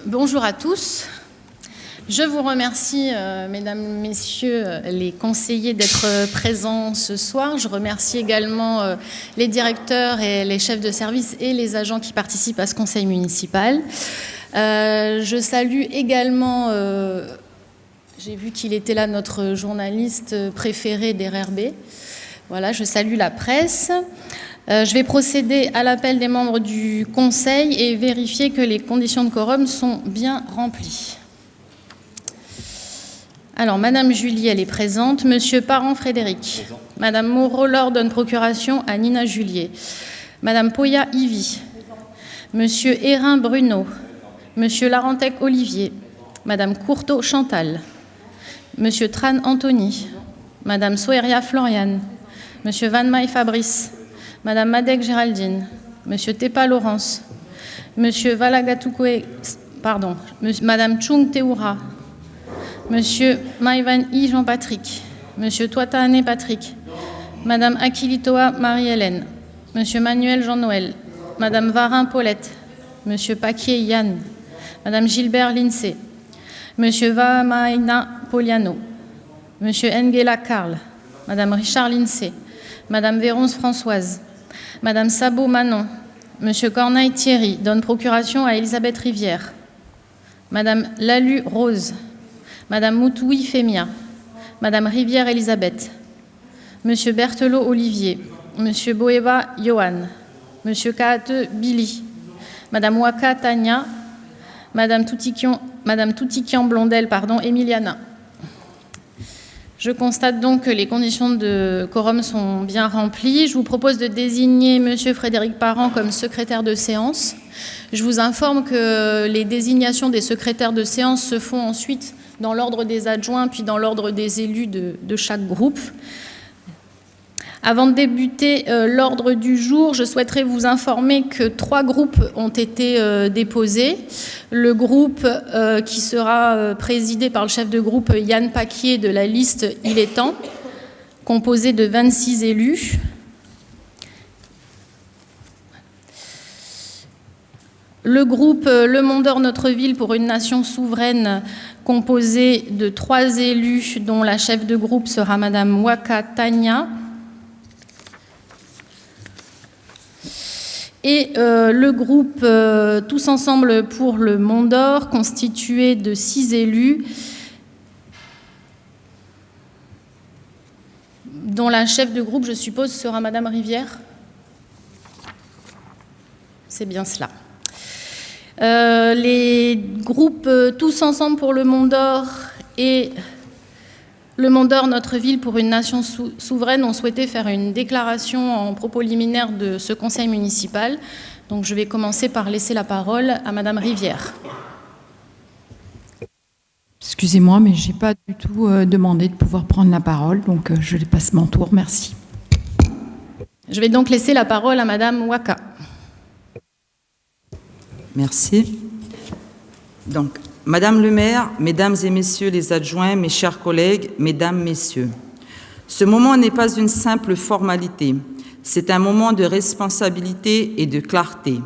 Bonjour à tous. Je vous remercie, mesdames, messieurs, les conseillers d'être présents ce soir. Je remercie également les directeurs et les chefs de service et les agents qui participent à ce conseil municipal. Je salue également, j'ai vu qu'il était là, notre journaliste préféré d'RRB. Voilà, je salue la presse. Je vais procéder à l'appel des membres du Conseil et vérifier que les conditions de quorum sont bien remplies. Alors, Madame Julie, elle est présente. Monsieur Parent-Frédéric. Présent. Madame Moreau-Laure donne procuration à Nina Julier. Madame Poya-Ivy. Monsieur Hérin Bruno. Monsieur Larentec Olivier. Madame Courteau Chantal. Monsieur Tran Anthony. Madame Soeria Floriane. Monsieur Van Maille Fabrice. Madame Madec Géraldine, Monsieur Tepa Laurence, Monsieur Valagatukwe, pardon, Madame Chung Teoura, Monsieur Maïvan I Jean-Patrick, Monsieur Toitane Patrick, Madame Akilitoa Marie-Hélène, Monsieur Manuel Jean-Noël, Madame Varin Paulette, Monsieur Paquier Yann, Madame Gilbert Lincé, Monsieur Vamaina Poliano, Monsieur Engela Karl, Madame Richard Lincé, Madame Véronce Françoise, Madame Sabot Manon, Monsieur Corneille Thierry donne procuration à Elisabeth Rivière, Madame Lalu Rose, Madame Moutoui Fémia, Madame Rivière Elisabeth, Monsieur Berthelot Olivier, Monsieur Boeva Johan, Monsieur Kaate Billy, Madame Waka Tania, Madame Toutikian Blondel, Emiliana. Je constate donc que les conditions de quorum sont bien remplies. Je vous propose de désigner Monsieur Frédéric Parent comme secrétaire de séance. Je vous informe que les désignations des secrétaires de séance se font ensuite dans l'ordre des adjoints, puis dans l'ordre des élus de chaque groupe. Avant de débuter l'ordre du jour, je souhaiterais vous informer que 3 groupes ont été déposés. Le groupe qui sera présidé par le chef de groupe Yann Paquier de la liste Il est temps, composé de 26 élus. Le groupe Le Mondor Notre Ville pour une nation souveraine, composé de 3 élus, dont la chef de groupe sera Madame Waka Tania. Et le groupe Tous Ensemble pour le Mondor, constitué de 6 élus, dont la chef de groupe, je suppose, sera Madame Rivière. C'est bien cela. Les groupes Tous Ensemble pour le Mondor et Le Mondor Notre Ville pour une nation souveraine ont souhaité faire une déclaration en propos liminaire de ce conseil municipal. Donc je vais commencer par laisser la parole à Madame Rivière. Excusez-moi, mais je n'ai pas du tout demandé de pouvoir prendre la parole, donc je passe mon tour. Merci. Je vais donc laisser la parole à Madame Waka. Merci. Donc, Madame le maire, mesdames et messieurs les adjoints, mes chers collègues, mesdames, messieurs, ce moment n'est pas une simple formalité, c'est un moment de responsabilité et de clarté.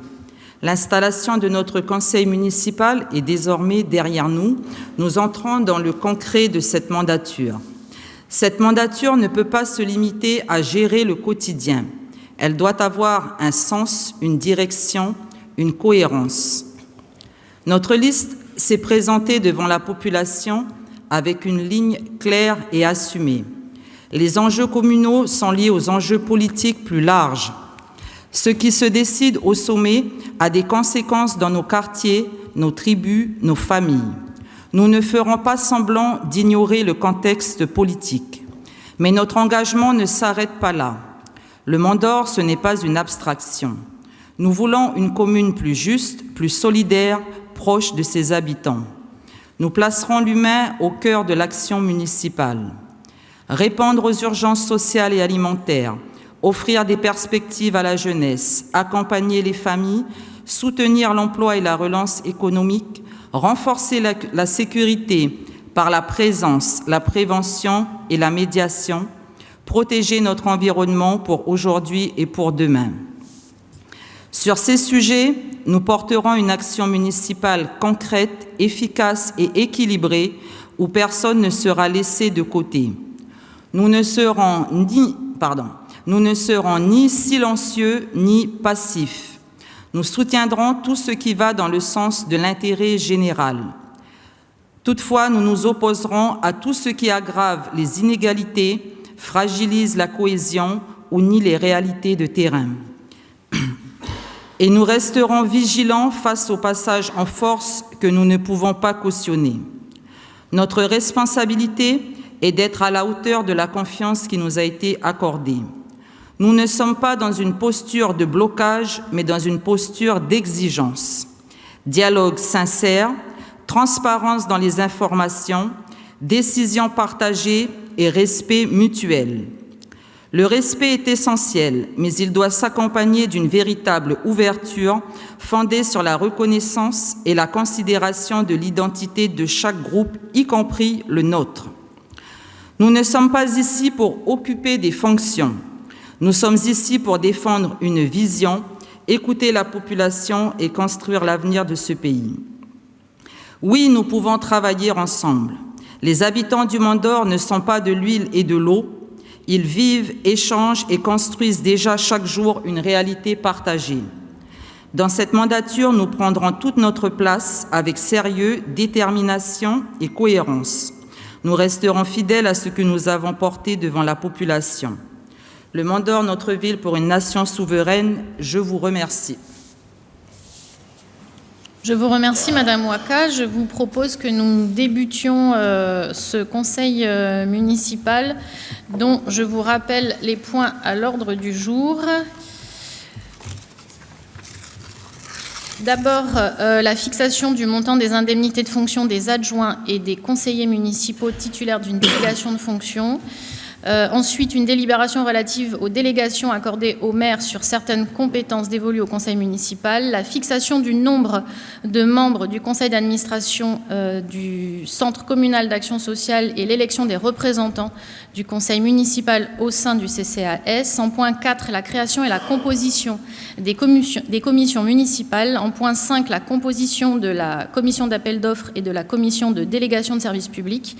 L'installation de notre conseil municipal est désormais derrière nous. Nous entrons dans le concret de cette mandature. Cette mandature ne peut pas se limiter à gérer le quotidien. Elle doit avoir un sens, une direction, une cohérence. Notre liste s'est présentée devant la population avec une ligne claire et assumée. Les enjeux communaux sont liés aux enjeux politiques plus larges. Ce qui se décide au sommet a des conséquences dans nos quartiers, nos tribus, nos familles. Nous ne ferons pas semblant d'ignorer le contexte politique. Mais notre engagement ne s'arrête pas là. Le Mondor, ce n'est pas une abstraction. Nous voulons une commune plus juste, plus solidaire, proche de ses habitants. Nous placerons l'humain au cœur de l'action municipale. Répondre aux urgences sociales et alimentaires, offrir des perspectives à la jeunesse, accompagner les familles, soutenir l'emploi et la relance économique, renforcer la sécurité par la présence, la prévention et la médiation, protéger notre environnement pour aujourd'hui et pour demain. Sur ces sujets, nous porterons une action municipale concrète, efficace et équilibrée où personne ne sera laissé de côté. Nous ne serons ni silencieux ni passifs. Nous soutiendrons tout ce qui va dans le sens de l'intérêt général. Toutefois, nous nous opposerons à tout ce qui aggrave les inégalités, fragilise la cohésion ou nie les réalités de terrain. Et nous resterons vigilants face au passage en force que nous ne pouvons pas cautionner. Notre responsabilité est d'être à la hauteur de la confiance qui nous a été accordée. Nous ne sommes pas dans une posture de blocage, mais dans une posture d'exigence. Dialogue sincère, transparence dans les informations, décisions partagées et respect mutuel. Le respect est essentiel, mais il doit s'accompagner d'une véritable ouverture fondée sur la reconnaissance et la considération de l'identité de chaque groupe, y compris le nôtre. Nous ne sommes pas ici pour occuper des fonctions. Nous sommes ici pour défendre une vision, écouter la population et construire l'avenir de ce pays. Oui, nous pouvons travailler ensemble. Les habitants du Mont-d'Or ne sont pas de l'huile et de l'eau. Ils vivent, échangent et construisent déjà chaque jour une réalité partagée. Dans cette mandature, nous prendrons toute notre place avec sérieux, détermination et cohérence. Nous resterons fidèles à ce que nous avons porté devant la population. Le Mont-d'Or, notre ville pour une nation souveraine, je vous remercie. Je vous remercie, Madame Ouaka. Je vous propose que nous débutions ce conseil municipal dont je vous rappelle les points à l'ordre du jour. D'abord, la fixation du montant des indemnités de fonction des adjoints et des conseillers municipaux titulaires d'une délégation de fonction. Ensuite, une délibération relative aux délégations accordées aux maires sur certaines compétences dévolues au conseil municipal, la fixation du nombre de membres du conseil d'administration du centre communal d'action sociale et l'élection des représentants du conseil municipal au sein du CCAS. En point 4, la création et la composition des commissions municipales. En point 5, la composition de la commission d'appel d'offres et de la commission de délégation de services publics.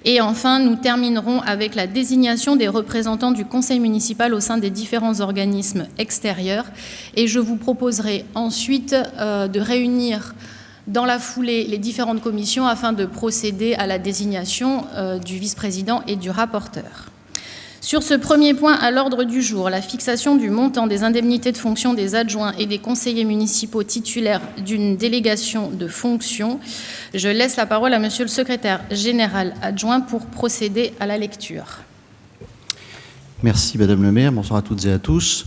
Et enfin, nous terminerons avec la désignation des représentants du conseil municipal au sein des différents organismes extérieurs. Et je vous proposerai ensuite de réunir dans la foulée les différentes commissions afin de procéder à la désignation du vice-président et du rapporteur. Sur ce premier point à l'ordre du jour, la fixation du montant des indemnités de fonction des adjoints et des conseillers municipaux titulaires d'une délégation de fonction, je laisse la parole à Monsieur le secrétaire général adjoint pour procéder à la lecture. Merci Madame le maire, bonsoir à toutes et à tous.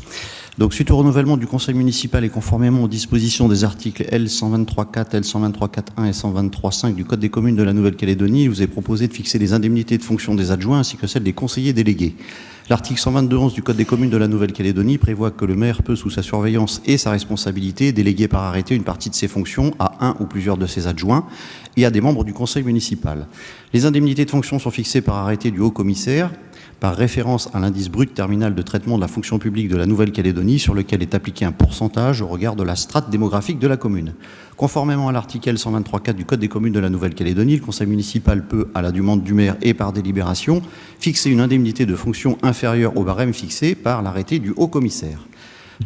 Donc, suite au renouvellement du conseil municipal et conformément aux dispositions des articles L123.4, L123.4.1 et 123.5 du Code des communes de la Nouvelle-Calédonie, il vous est proposé de fixer les indemnités de fonction des adjoints ainsi que celles des conseillers délégués. L'article 122.11 du Code des communes de la Nouvelle-Calédonie prévoit que le maire peut, sous sa surveillance et sa responsabilité, déléguer par arrêté une partie de ses fonctions à un ou plusieurs de ses adjoints et à des membres du conseil municipal. Les indemnités de fonction sont fixées par arrêté du haut-commissaire, par référence à l'indice brut terminal de traitement de la fonction publique de la Nouvelle-Calédonie, sur lequel est appliqué un pourcentage au regard de la strate démographique de la commune. Conformément à l'article L123.4 du Code des communes de la Nouvelle-Calédonie, le conseil municipal peut, à la demande du maire et par délibération, fixer une indemnité de fonction inférieure au barème fixé par l'arrêté du haut-commissaire.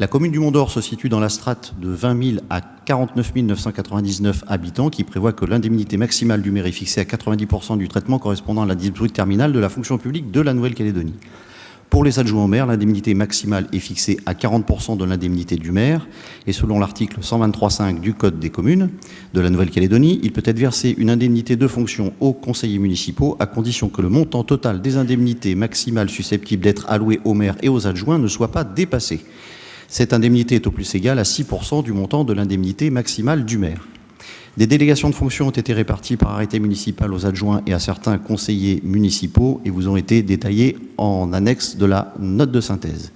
La commune du Mont-d'Or se situe dans la strate de 20 000 à 49 999 habitants, qui prévoit que l'indemnité maximale du maire est fixée à 90% du traitement correspondant à l'indice brut terminal de la fonction publique de la Nouvelle-Calédonie. Pour les adjoints au maire, l'indemnité maximale est fixée à 40% de l'indemnité du maire, et selon l'article 123.5 du Code des communes de la Nouvelle-Calédonie, il peut être versé une indemnité de fonction aux conseillers municipaux à condition que le montant total des indemnités maximales susceptibles d'être allouées au maire et aux adjoints ne soit pas dépassé. Cette indemnité est au plus égale à 6% du montant de l'indemnité maximale du maire. Des délégations de fonctions ont été réparties par arrêté municipal aux adjoints et à certains conseillers municipaux et vous ont été détaillées en annexe de la note de synthèse.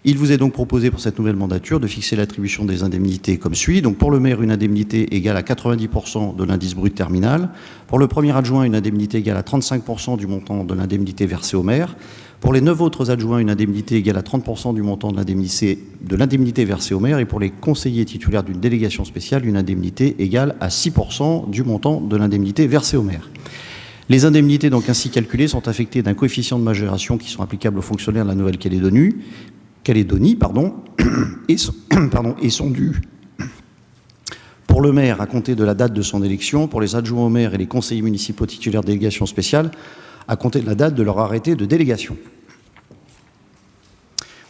Il vous est donc proposé pour cette nouvelle mandature de fixer l'attribution des indemnités comme suit. Donc pour le maire, une indemnité égale à 90% de l'indice brut terminal. Pour le premier adjoint, une indemnité égale à 35% du montant de l'indemnité versée au maire. Pour les 9 autres adjoints, une indemnité égale à 30% du montant de l'indemnité versée au maire. Et pour les conseillers titulaires d'une délégation spéciale, une indemnité égale à 6% du montant de l'indemnité versée au maire. Les indemnités donc ainsi calculées sont affectées d'un coefficient de majoration qui sont applicables aux fonctionnaires de la Nouvelle-Calédonie et sont dues pour le maire à compter de la date de son élection, pour les adjoints au maire et les conseillers municipaux titulaires de délégation spéciale à compter de la date de leur arrêté de délégation.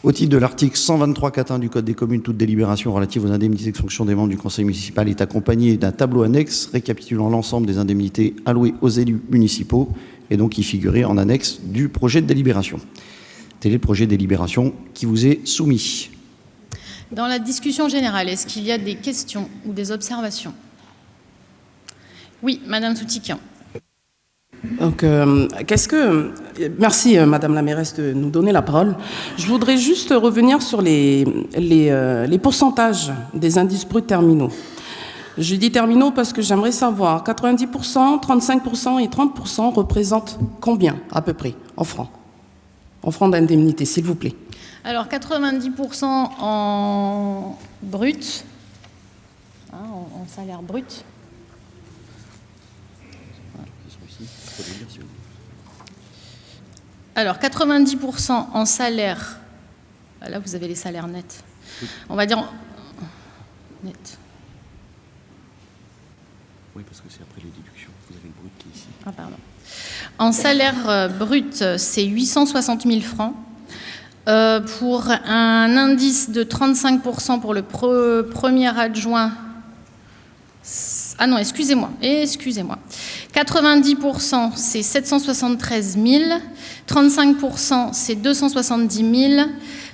Au titre de l'article 123.4.1 du Code des communes, toute délibération relative aux indemnités de fonction des membres du conseil municipal est accompagnée d'un tableau annexe récapitulant l'ensemble des indemnités allouées aux élus municipaux et donc qui figurait en annexe du projet de délibération. Tel est le projet de délibération qui vous est soumis. Dans la discussion générale, est-ce qu'il y a des questions ou des observations? Oui, Madame Soutikian. Donc, merci Madame la mairesse de nous donner la parole. Je voudrais juste revenir sur les pourcentages des indices bruts terminaux. Je dis terminaux parce que j'aimerais savoir, 90%, 35% et 30% représentent combien à peu près en francs d'indemnité, s'il vous plaît? Alors 90% en brut, en salaire brut. Alors 90% en salaire, là vous avez les salaires nets, on va dire net. Oui, parce que c'est après les déductions, vous avez le brut qui est ici. Ah pardon. En salaire brut, c'est 860 000 francs. Pour un indice de 35% pour le premier adjoint. Ah non, excusez-moi. 90%, c'est 773 000. 35%, c'est 270 000.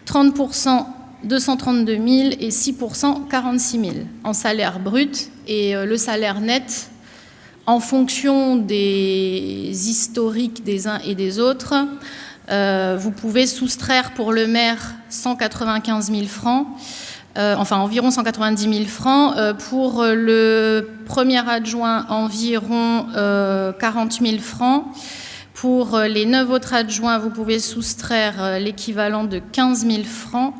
30%, 232 000. Et 6%, 46 000 en salaire brut. Et le salaire net, en fonction des historiques des uns et des autres, vous pouvez soustraire pour le maire 195 000 francs, enfin environ 190 000 francs. Pour le premier adjoint, environ 40 000 francs. Pour les 9 autres adjoints, vous pouvez soustraire l'équivalent de 15 000 francs.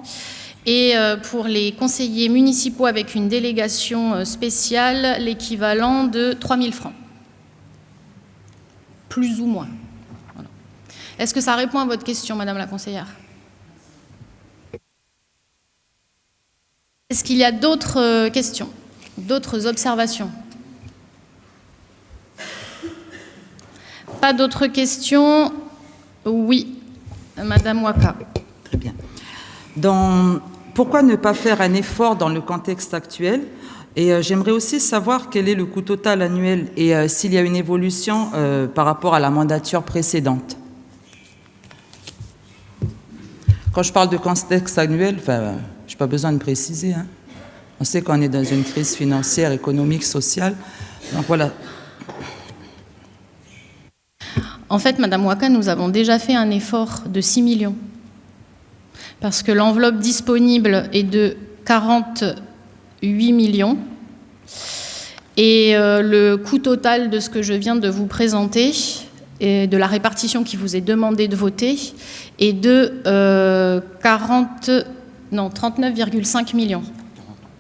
Et pour les conseillers municipaux avec une délégation spéciale, l'équivalent de 3 000 francs. Plus ou moins. Voilà. Est-ce que ça répond à votre question, Madame la conseillère? Est-ce qu'il y a d'autres questions, d'autres observations? Pas d'autres questions? Oui, Madame Waka. Très bien. Pourquoi ne pas faire un effort dans le contexte actuel? Et j'aimerais aussi savoir quel est le coût total annuel et s'il y a une évolution par rapport à la mandature précédente. Quand je parle de contexte annuel, je n'ai pas besoin de préciser. Hein. On sait qu'on est dans une crise financière, économique, sociale. Donc voilà. En fait, Madame Waka, nous avons déjà fait un effort de 6 millions. Parce que l'enveloppe disponible est de 48 millions. Et le coût total de ce que je viens de vous présenter, et de la répartition qui vous est demandée de voter, est de 39,5 millions.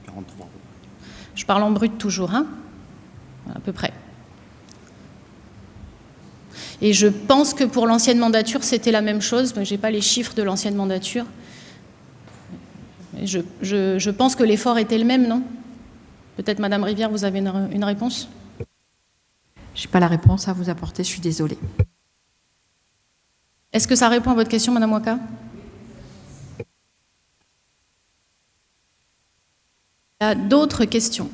43. Je parle en brut toujours, hein, à peu près. Et je pense que pour l'ancienne mandature, c'était la même chose, mais je n'ai pas les chiffres de l'ancienne mandature. Je pense que l'effort était le même, non? Peut-être, Madame Rivière, vous avez une réponse? Je n'ai pas la réponse à vous apporter, je suis désolée. Est-ce que ça répond à votre question, Madame Waka? Il y a d'autres questions?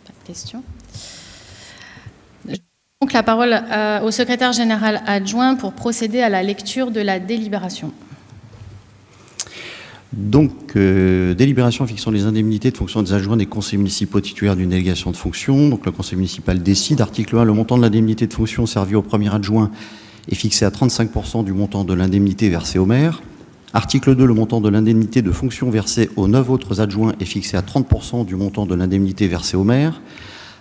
Pas de questions. Donc la parole au secrétaire général adjoint pour procéder à la lecture de la délibération. Donc, délibération fixant les indemnités de fonction des adjoints des conseils municipaux titulaires d'une délégation de fonction. Donc, le conseil municipal décide. Article 1, le montant de l'indemnité de fonction servie au premier adjoint est fixé à 35% du montant de l'indemnité versée au maire. Article 2, le montant de l'indemnité de fonction versée aux 9 autres adjoints est fixé à 30% du montant de l'indemnité versée au maire.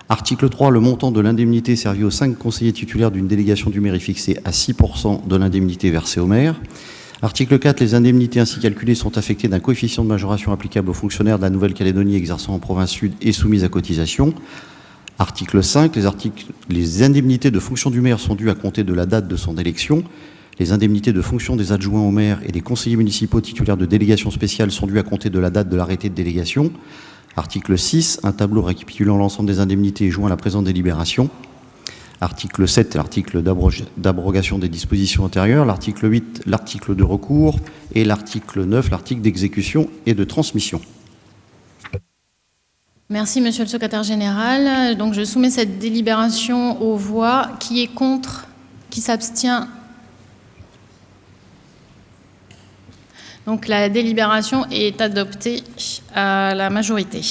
Article 3, le montant de l'indemnité servie aux 5 conseillers titulaires d'une délégation du maire est fixé à 6% de l'indemnité versée au maire. Article 4, les indemnités ainsi calculées sont affectées d'un coefficient de majoration applicable aux fonctionnaires de la Nouvelle-Calédonie exerçant en province sud et soumises à cotisation. Article 5, les indemnités de fonction du maire sont dues à compter de la date de son élection. Les indemnités de fonction des adjoints au maire et des conseillers municipaux titulaires de délégations spéciales sont dues à compter de la date de l'arrêté de délégation. Article 6, un tableau récapitulant l'ensemble des indemnités est joint à la présente délibération. Article 7, l'article d'abrogation des dispositions antérieures. L'article 8, l'article de recours. Et l'article 9, l'article d'exécution et de transmission. Merci, Monsieur le Secrétaire général. Donc, je soumets cette délibération aux voix. Qui est contre? Qui s'abstient? Donc, la délibération est adoptée à la majorité.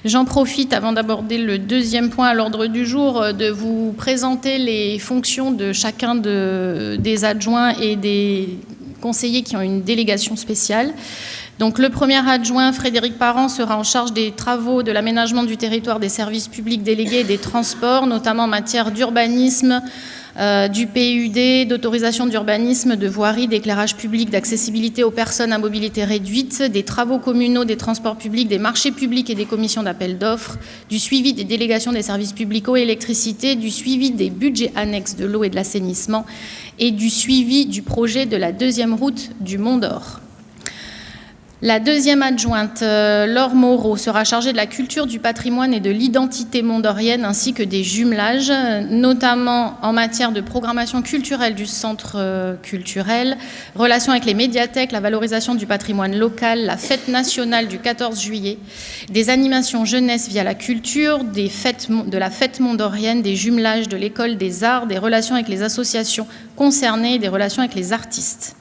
J'en profite, avant d'aborder le deuxième point à l'ordre du jour, de vous présenter les fonctions de chacun des adjoints et des conseillers qui ont une délégation spéciale. Donc, le premier adjoint, Frédéric Parent, sera en charge des travaux de l'aménagement du territoire, des services publics délégués et des transports, notamment en matière d'urbanisme, du PUD, d'autorisation d'urbanisme, de voirie, d'éclairage public, d'accessibilité aux personnes à mobilité réduite, des travaux communaux, des transports publics, des marchés publics et des commissions d'appel d'offres, du suivi des délégations des services publics eau et électricité, du suivi des budgets annexes de l'eau et de l'assainissement et du suivi du projet de la deuxième route du Mont d'Or. La deuxième adjointe, Laure Moreau, sera chargée de la culture, du patrimoine et de l'identité mondorienne, ainsi que des jumelages, notamment en matière de programmation culturelle du centre culturel, relations avec les médiathèques, la valorisation du patrimoine local, la fête nationale du 14 juillet, des animations jeunesse via la culture, de la fête mondorienne, des jumelages de l'école des arts, des relations avec les associations concernées et des relations avec les artistes.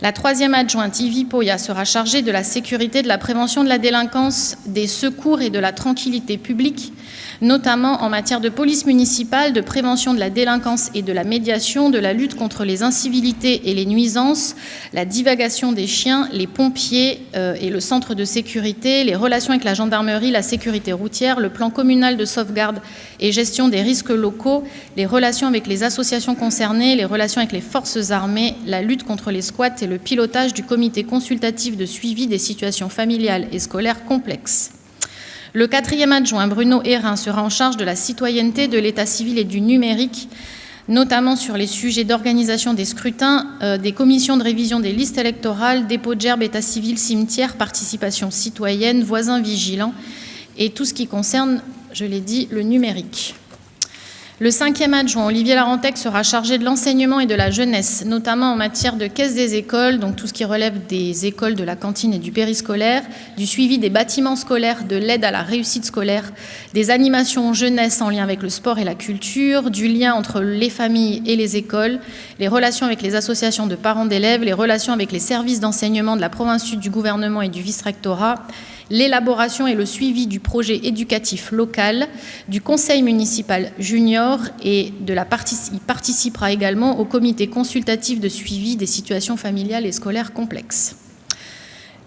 La troisième adjointe, Yvi Poya, sera chargée de la sécurité, de la prévention de la délinquance, des secours et de la tranquillité publique, notamment en matière de police municipale, de prévention de la délinquance et de la médiation, de la lutte contre les incivilités et les nuisances, la divagation des chiens, les pompiers et le centre de sécurité, les relations avec la gendarmerie, la sécurité routière, le plan communal de sauvegarde et gestion des risques locaux, les relations avec les associations concernées, les relations avec les forces armées, la lutte contre les squats et le pilotage du comité consultatif de suivi des situations familiales et scolaires complexes. Le quatrième adjoint, Bruno Hérin, sera en charge de la citoyenneté, de l'état civil et du numérique, notamment sur les sujets d'organisation des scrutins, des commissions de révision des listes électorales, dépôt de gerbe, état civil, cimetière, participation citoyenne, voisins vigilants et tout ce qui concerne, je l'ai dit, le numérique. Le cinquième adjoint, Olivier Larentec, sera chargé de l'enseignement et de la jeunesse, notamment en matière de caisse des écoles, donc tout ce qui relève des écoles, de la cantine et du périscolaire, du suivi des bâtiments scolaires, de l'aide à la réussite scolaire, des animations jeunesse en lien avec le sport et la culture, du lien entre les familles et les écoles, les relations avec les associations de parents d'élèves, les relations avec les services d'enseignement de la province sud du gouvernement et du vice-rectorat, l'élaboration et le suivi du projet éducatif local, du conseil municipal junior et il participera également au comité consultatif de suivi des situations familiales et scolaires complexes.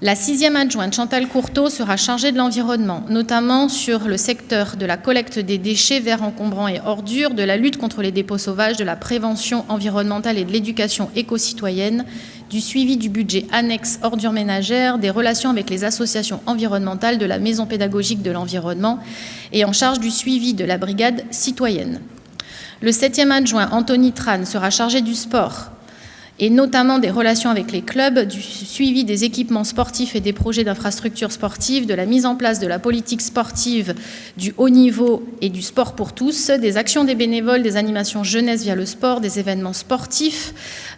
La sixième adjointe, Chantal Courteau, sera chargée de l'environnement, notamment sur le secteur de la collecte des déchets, verts encombrants et ordures, de la lutte contre les dépôts sauvages, de la prévention environnementale et de l'éducation éco-citoyenne, du suivi du budget annexe ordures ménagères, des relations avec les associations environnementales, de la maison pédagogique de l'environnement et en charge du suivi de la brigade citoyenne. Le septième adjoint, Anthony Tran, sera chargé du sport, et notamment des relations avec les clubs, du suivi des équipements sportifs et des projets d'infrastructures sportives, de la mise en place de la politique sportive, du haut niveau et du sport pour tous, des actions des bénévoles, des animations jeunesse via le sport, des événements sportifs,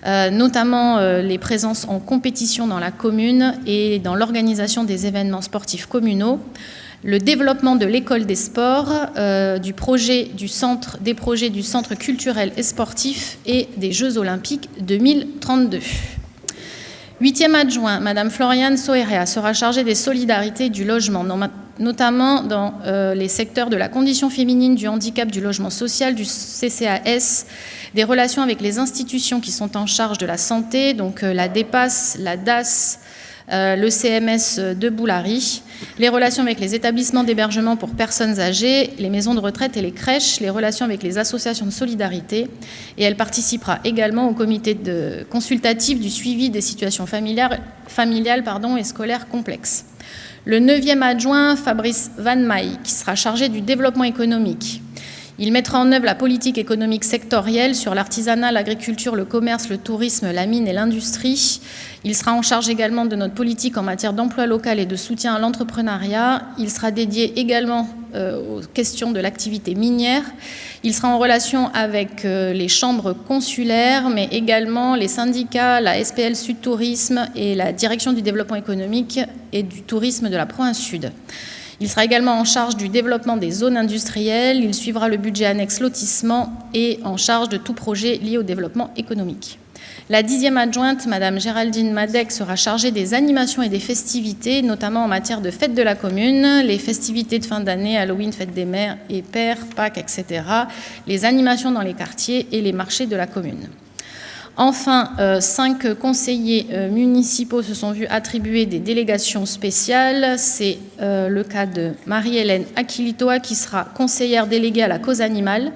notamment les présences en compétition dans la commune et dans l'organisation des événements sportifs communaux, le développement de l'école des sports, des projets du centre culturel et sportif et des Jeux olympiques 2032. Huitième adjoint, Madame Floriane Soerea, sera chargée des solidarités et du logement, notamment dans les secteurs de la condition féminine, du handicap, du logement social, du CCAS, des relations avec les institutions qui sont en charge de la santé, donc la DEPAS, la DAS, le CMS de Boulary, les relations avec les établissements d'hébergement pour personnes âgées, les maisons de retraite et les crèches, les relations avec les associations de solidarité. Et elle participera également au comité consultatif du suivi des situations familiales et scolaires complexes. Le 9e adjoint, Fabrice Van Maay, qui sera chargé du développement économique. Il mettra en œuvre la politique économique sectorielle sur l'artisanat, l'agriculture, le commerce, le tourisme, la mine et l'industrie. Il sera en charge également de notre politique en matière d'emploi local et de soutien à l'entrepreneuriat. Il sera dédié également aux questions de l'activité minière. Il sera en relation avec les chambres consulaires, mais également les syndicats, la SPL Sud Tourisme et la Direction du développement économique et du tourisme de la province Sud. Il sera également en charge du développement des zones industrielles. Il suivra le budget annexe lotissement et en charge de tout projet lié au développement économique. La 10e adjointe, Madame Géraldine Madec, sera chargée des animations et des festivités, notamment en matière de fêtes de la commune, les festivités de fin d'année, Halloween, fête des mères et pères, Pâques, etc., les animations dans les quartiers et les marchés de la commune. Enfin, 5 conseillers municipaux se sont vus attribuer des délégations spéciales. C'est le cas de Marie-Hélène Aquilitoa, qui sera conseillère déléguée à la cause animale.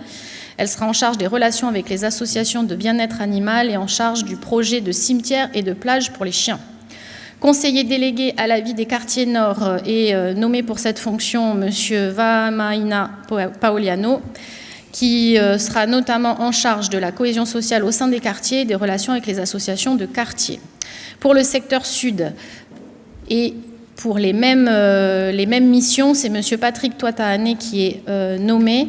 Elle sera en charge des relations avec les associations de bien-être animal et en charge du projet de cimetière et de plage pour les chiens. Conseiller délégué à la vie des quartiers nord et nommé pour cette fonction M. Vamaina Paoliano, qui sera notamment en charge de la cohésion sociale au sein des quartiers et des relations avec les associations de quartier. Pour le secteur sud et pour les mêmes missions, c'est M. Patrick Toitahane qui est nommé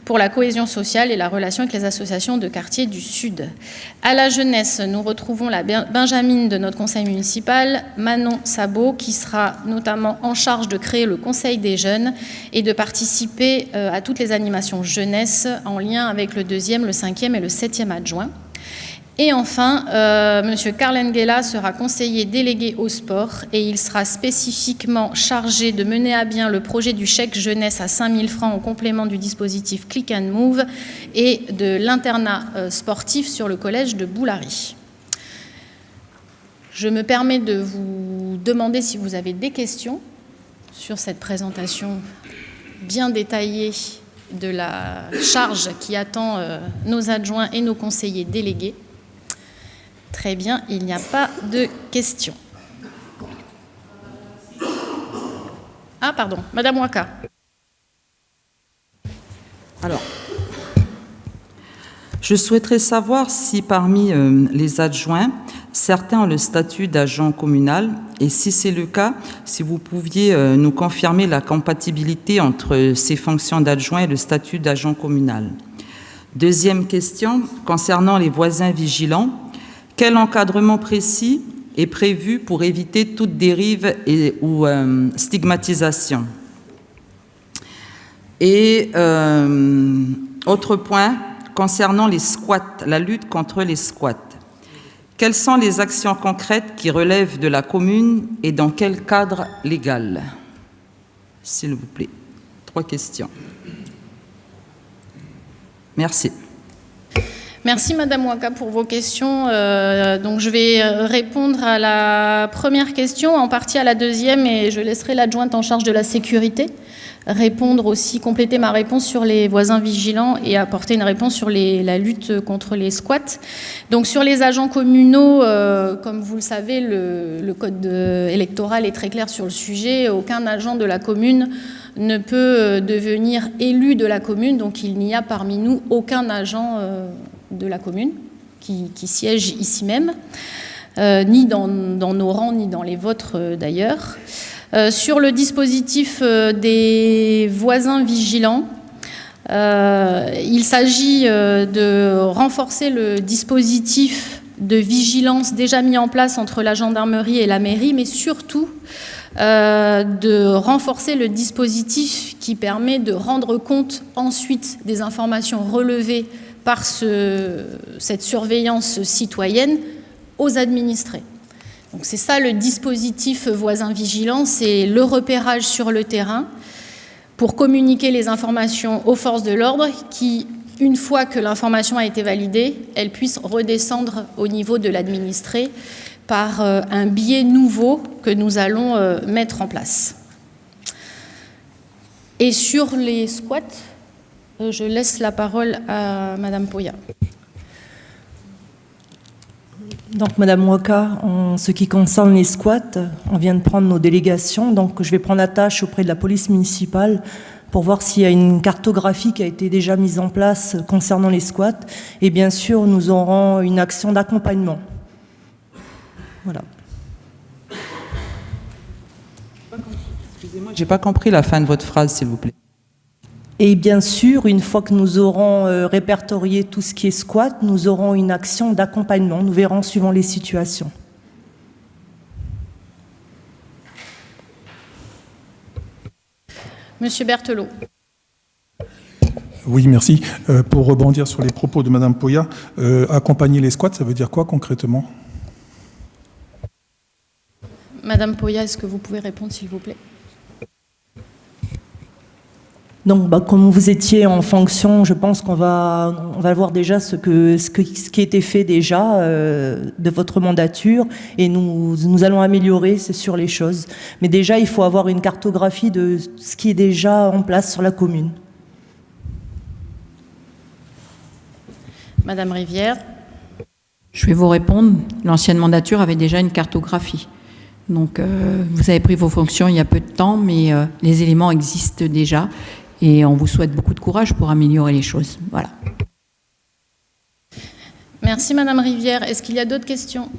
pour la cohésion sociale et la relation avec les associations de quartier du Sud. À la jeunesse, nous retrouvons la Benjamine de notre conseil municipal, Manon Sabot, qui sera notamment en charge de créer le conseil des jeunes et de participer à toutes les animations jeunesse en lien avec le 2e, le 5e et le 7e adjoint. Et enfin, M. Karl Engela sera conseiller délégué au sport et il sera spécifiquement chargé de mener à bien le projet du chèque jeunesse à 5 000 francs en complément du dispositif Click and Move et de l'internat sportif sur le collège de Boulary. Je me permets de vous demander si vous avez des questions sur cette présentation bien détaillée de la charge qui attend nos adjoints et nos conseillers délégués. Très bien, il n'y a pas de questions. Ah, pardon, Madame Waka. Alors, je souhaiterais savoir si parmi les adjoints, certains ont le statut d'agent communal et si c'est le cas, si vous pouviez nous confirmer la compatibilité entre ces fonctions d'adjoint et le statut d'agent communal. Deuxième question, concernant les voisins vigilants, quel encadrement précis est prévu pour éviter toute dérive ou stigmatisation? Et autre point, concernant les squats, la lutte contre les squats. Quelles sont les actions concrètes qui relèvent de la commune et dans quel cadre légal? S'il vous plaît. 3 questions. Merci. Merci Madame Waka pour vos questions. Donc je vais répondre à la première question, en partie à la deuxième, et je laisserai l'adjointe en charge de la sécurité répondre aussi, compléter ma réponse sur les voisins vigilants et apporter une réponse sur la lutte contre les squats. Donc sur les agents communaux, comme vous le savez, le code électoral est très clair sur le sujet. Aucun agent de la commune ne peut devenir élu de la commune, donc il n'y a parmi nous aucun agent de la commune qui siège ici même, ni dans nos rangs, ni dans les vôtres d'ailleurs. Sur le dispositif des voisins vigilants, il s'agit de renforcer le dispositif de vigilance déjà mis en place entre la gendarmerie et la mairie, mais surtout de renforcer le dispositif qui permet de rendre compte ensuite des informations relevées par cette surveillance citoyenne aux administrés. Donc c'est ça le dispositif voisin vigilant, c'est le repérage sur le terrain pour communiquer les informations aux forces de l'ordre qui, une fois que l'information a été validée, elles puissent redescendre au niveau de l'administré par un biais nouveau que nous allons mettre en place. Et sur les squats, je laisse la parole à Madame Poya. Donc, Madame Waka, en ce qui concerne les squats, on vient de prendre nos délégations, donc je vais prendre la tâche auprès de la police municipale pour voir s'il y a une cartographie qui a été déjà mise en place concernant les squats. Et bien sûr, nous aurons une action d'accompagnement. Voilà. Excusez-moi, j'ai pas compris la fin de votre phrase, s'il vous plaît. Et bien sûr, une fois que nous aurons répertorié tout ce qui est squat, nous aurons une action d'accompagnement. Nous verrons suivant les situations. Monsieur Berthelot. Oui, merci. Pour rebondir sur les propos de Madame Poya, accompagner les squats, ça veut dire quoi concrètement? Madame Poya, est-ce que vous pouvez répondre, s'il vous plaît? Donc, comme vous étiez en fonction, je pense qu'on va voir déjà ce qui a été fait déjà de votre mandature, et nous allons améliorer, c'est sûr, les choses. Mais déjà, il faut avoir une cartographie de ce qui est déjà en place sur la commune. Madame Rivière. Je vais vous répondre. L'ancienne mandature avait déjà une cartographie. Donc, vous avez pris vos fonctions il y a peu de temps, mais les éléments existent déjà. Et on vous souhaite beaucoup de courage pour améliorer les choses. Voilà. Merci Madame Rivière. Est-ce qu'il y a d'autres questions?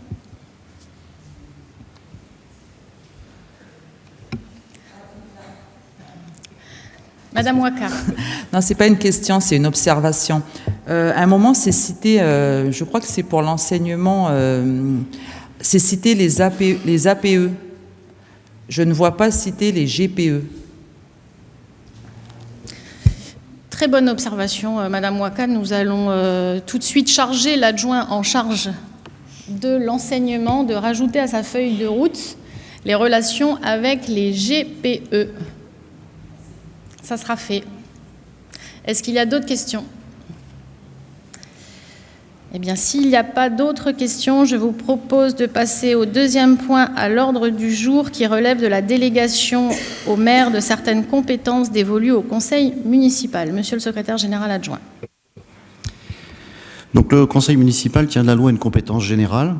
Madame Waka. Non, c'est pas une question, c'est une observation. À un moment, c'est cité, je crois que c'est pour l'enseignement, c'est cité les APE. Je ne vois pas citer les GPE. Très bonne observation, Madame Waka. Nous allons tout de suite charger l'adjoint en charge de l'enseignement de rajouter à sa feuille de route les relations avec les GPE. Ça sera fait. Est-ce qu'il y a d'autres questions? Eh bien, s'il n'y a pas d'autres questions, je vous propose de passer au deuxième point à l'ordre du jour qui relève de la délégation au maire de certaines compétences dévolues au conseil municipal. Monsieur le secrétaire général adjoint. Donc le conseil municipal tient de la loi une compétence générale.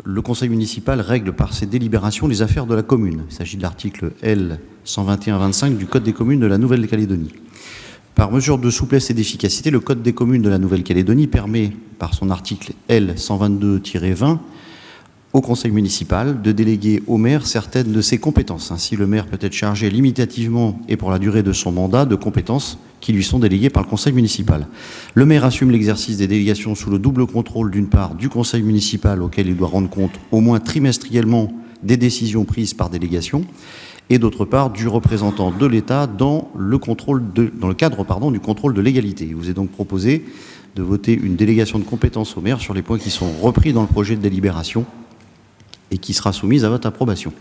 Le conseil municipal règle par ses délibérations les affaires de la commune. Il s'agit de l'article L. 121-25 du Code des communes de la Nouvelle-Calédonie. Par mesure de souplesse et d'efficacité, le Code des communes de la Nouvelle-Calédonie permet, par son article L. 122-20, au conseil municipal de déléguer au maire certaines de ses compétences. Ainsi, le maire peut être chargé limitativement et pour la durée de son mandat de compétences qui lui sont déléguées par le conseil municipal. Le maire assume l'exercice des délégations sous le double contrôle, d'une part, du conseil municipal auquel il doit rendre compte au moins trimestriellement des décisions prises par délégation, et d'autre part du représentant de l'État dans le cadre du contrôle de légalité. Il vous est donc proposé de voter une délégation de compétences au maire sur les points qui sont repris dans le projet de délibération et qui sera soumise à votre approbation.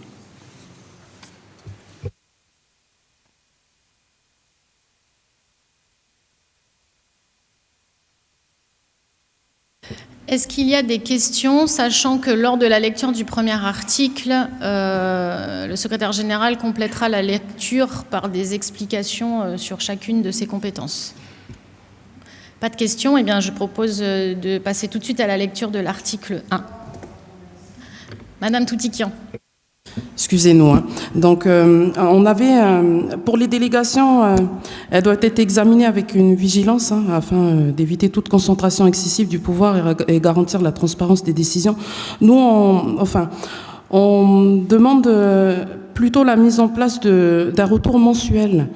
Est-ce qu'il y a des questions, sachant que lors de la lecture du premier article, le secrétaire général complétera la lecture par des explications sur chacune de ses compétences? Pas de questions? Eh bien, je propose de passer tout de suite à la lecture de l'article 1. Madame Toutikian. Excusez-nous. Donc, on avait, pour les délégations, elles doivent être examinées avec une vigilance afin d'éviter toute concentration excessive du pouvoir et garantir la transparence des décisions. Nous, on demande plutôt la mise en place d'un retour mensuel,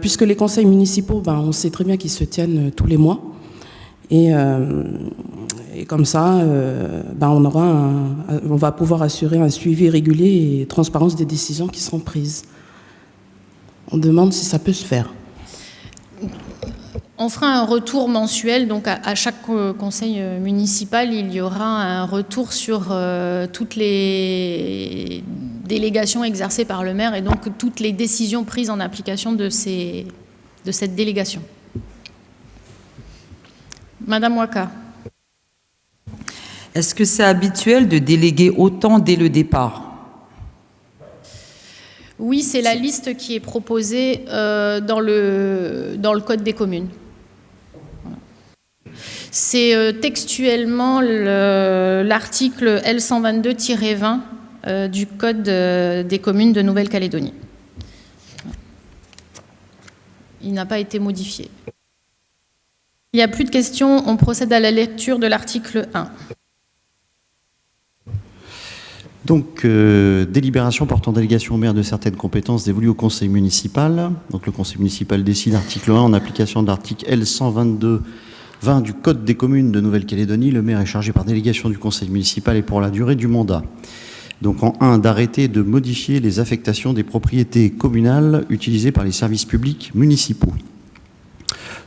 puisque les conseils municipaux, on sait très bien qu'ils se tiennent tous les mois. Et comme ça, on va pouvoir assurer un suivi régulier et transparence des décisions qui seront prises. On demande si ça peut se faire. On fera un retour mensuel, donc à chaque conseil municipal, il y aura un retour sur toutes les délégations exercées par le maire et donc toutes les décisions prises en application de cette délégation. Madame Waka. Est-ce que c'est habituel de déléguer autant dès le départ? Oui, c'est la liste qui est proposée dans le Code des communes. C'est textuellement l'article L122-20 du Code des communes de Nouvelle-Calédonie. Il n'a pas été modifié. Il n'y a plus de questions, on procède à la lecture de l'article 1. Donc, délibération portant délégation au maire de certaines compétences dévolues au conseil municipal. Donc, le conseil municipal décide, article 1, en application de l'article L122-20 du Code des communes de Nouvelle-Calédonie, le maire est chargé par délégation du conseil municipal et pour la durée du mandat. Donc, en 1, d'arrêter de modifier les affectations des propriétés communales utilisées par les services publics municipaux.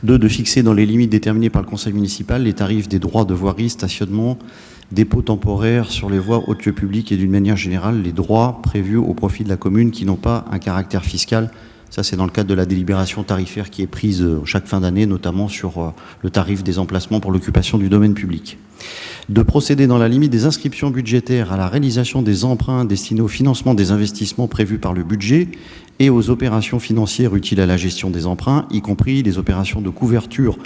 2, de fixer dans les limites déterminées par le conseil municipal les tarifs des droits de voirie, stationnement, dépôts temporaires sur les voies hautes lieux publics et d'une manière générale les droits prévus au profit de la commune qui n'ont pas un caractère fiscal. Ça, c'est dans le cadre de la délibération tarifaire qui est prise chaque fin d'année, notamment sur le tarif des emplacements pour l'occupation du domaine public. De procéder dans la limite des inscriptions budgétaires à la réalisation des emprunts destinés au financement des investissements prévus par le budget et aux opérations financières utiles à la gestion des emprunts, y compris les opérations de couverture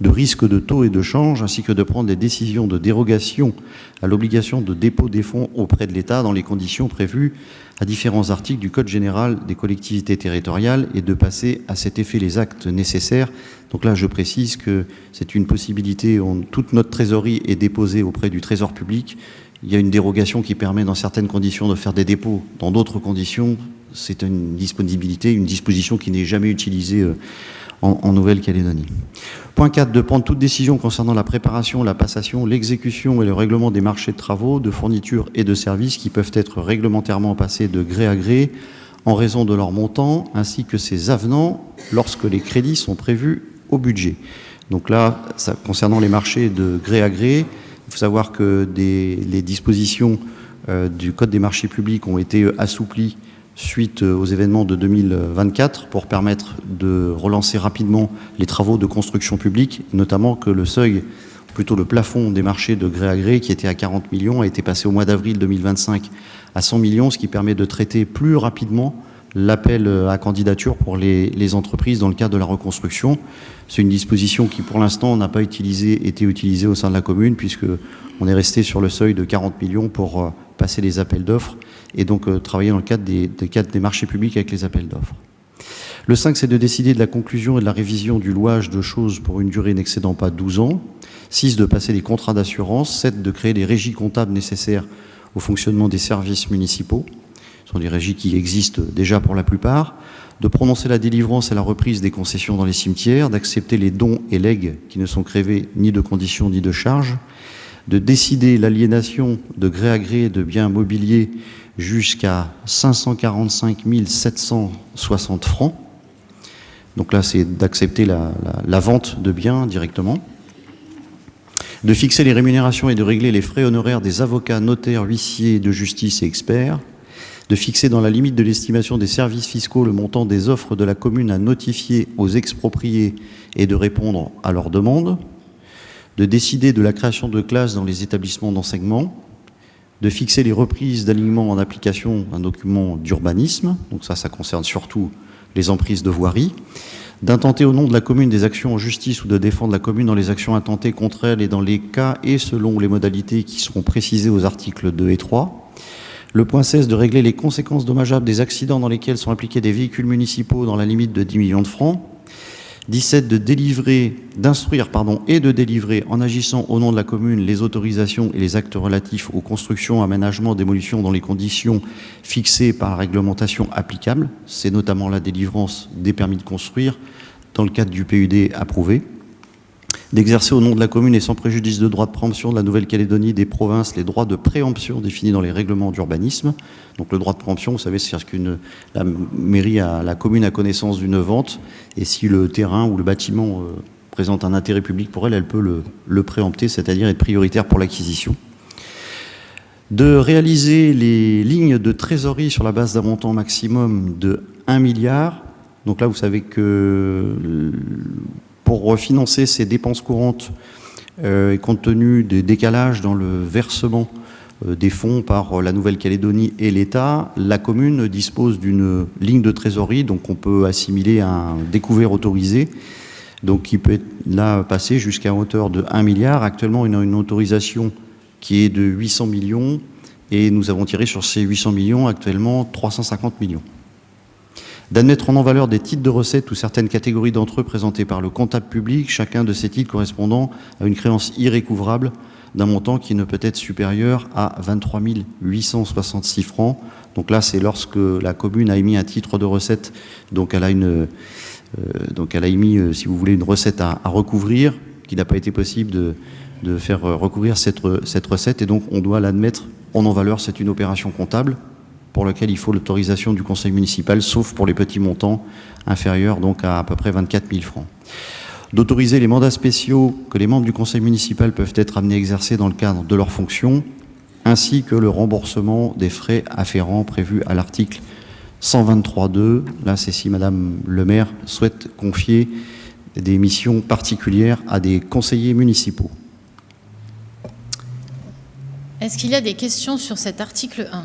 de risques de taux et de change, ainsi que de prendre des décisions de dérogation à l'obligation de dépôt des fonds auprès de l'État dans les conditions prévues à différents articles du Code général des collectivités territoriales et de passer à cet effet les actes nécessaires. Donc là, je précise que c'est une possibilité, toute notre trésorerie est déposée auprès du Trésor public. Il y a une dérogation qui permet dans certaines conditions de faire des dépôts, dans d'autres conditions, c'est une disponibilité, une disposition qui n'est jamais utilisée en Nouvelle-Calédonie. Point 4, de prendre toute décision concernant la préparation, la passation, l'exécution et le règlement des marchés de travaux, de fournitures et de services qui peuvent être réglementairement passés de gré à gré en raison de leur montant, ainsi que ces avenants lorsque les crédits sont prévus au budget. Donc là, concernant les marchés de gré à gré, il faut savoir que les dispositions du Code des marchés publics ont été assouplies suite aux événements de 2024 pour permettre de relancer rapidement les travaux de construction publique, notamment que le seuil, plutôt le plafond des marchés de gré à gré, qui était à 40 millions, a été passé au mois d'avril 2025 à 100 millions, ce qui permet de traiter plus rapidement l'appel à candidature pour les entreprises dans le cadre de la reconstruction. C'est une disposition qui, pour l'instant, n'a pas été utilisée au sein de la commune, puisqu'on est resté sur le seuil de 40 millions pour passer les appels d'offres et donc travailler dans le cadre des marchés publics avec les appels d'offres. Le 5, c'est de décider de la conclusion et de la révision du louage de choses pour une durée n'excédant pas 12 ans. 6, de passer les contrats d'assurance. 7, de créer les régies comptables nécessaires au fonctionnement des services municipaux. Ce sont des régies qui existent déjà pour la plupart. De prononcer la délivrance et la reprise des concessions dans les cimetières. D'accepter les dons et legs qui ne sont créés ni de conditions ni de charges. De décider l'aliénation de gré à gré de biens mobiliers jusqu'à 545 760 francs. Donc là, c'est d'accepter la vente de biens directement. De fixer les rémunérations et de régler les frais honoraires des avocats, notaires, huissiers de justice et experts. De fixer dans la limite de l'estimation des services fiscaux le montant des offres de la commune à notifier aux expropriés et de répondre à leurs demandes. De décider de la création de classes dans les établissements d'enseignement. De fixer les reprises d'alignement en application d'un document d'urbanisme, donc ça concerne surtout les emprises de voirie, d'intenter au nom de la commune des actions en justice ou de défendre la commune dans les actions intentées contre elle et dans les cas et selon les modalités qui seront précisées aux articles 2 et 3. Le point 16, de régler les conséquences dommageables des accidents dans lesquels sont impliqués des véhicules municipaux dans la limite de 10 millions de francs. 17, d'instruire et de délivrer en agissant au nom de la commune les autorisations et les actes relatifs aux constructions, aménagements, démolitions dans les conditions fixées par la réglementation applicable. C'est notamment la délivrance des permis de construire dans le cadre du PUD approuvé. D'exercer au nom de la commune et sans préjudice de droit de préemption de la Nouvelle-Calédonie, des provinces, les droits de préemption définis dans les règlements d'urbanisme. Donc le droit de préemption, vous savez, c'est parce que la commune a connaissance d'une vente, et si le terrain ou le bâtiment présente un intérêt public pour elle, elle peut le préempter, c'est-à-dire être prioritaire pour l'acquisition. De réaliser les lignes de trésorerie sur la base d'un montant maximum de 1 milliard. Donc là, vous savez que pour financer ces dépenses courantes, et compte tenu des décalages dans le versement des fonds par la Nouvelle-Calédonie et l'État, la commune dispose d'une ligne de trésorerie, donc on peut assimiler un découvert autorisé, donc qui peut être là passer jusqu'à hauteur de 1 milliard. Actuellement, on a une autorisation qui est de 800 millions et nous avons tiré sur ces 800 millions actuellement 350 millions. D'admettre en non-valeur des titres de recettes ou certaines catégories d'entre eux présentés par le comptable public, chacun de ces titres correspondant à une créance irrécouvrable d'un montant qui ne peut être supérieur à 23 866 francs. Donc là, c'est lorsque la commune a émis un titre de recette, donc elle a émis, si vous voulez, une recette à recouvrir, qu'il n'a pas été possible de faire recouvrir cette recette, et donc on doit l'admettre en non-valeur. C'est une opération comptable pour laquelle il faut l'autorisation du conseil municipal, sauf pour les petits montants inférieurs donc à peu près 24 000 francs. D'autoriser les mandats spéciaux que les membres du conseil municipal peuvent être amenés à exercer dans le cadre de leurs fonctions, ainsi que le remboursement des frais afférents prévus à l'article 123.2. Là, c'est si Madame le maire souhaite confier des missions particulières à des conseillers municipaux. Est-ce qu'il y a des questions sur cet article 1 ?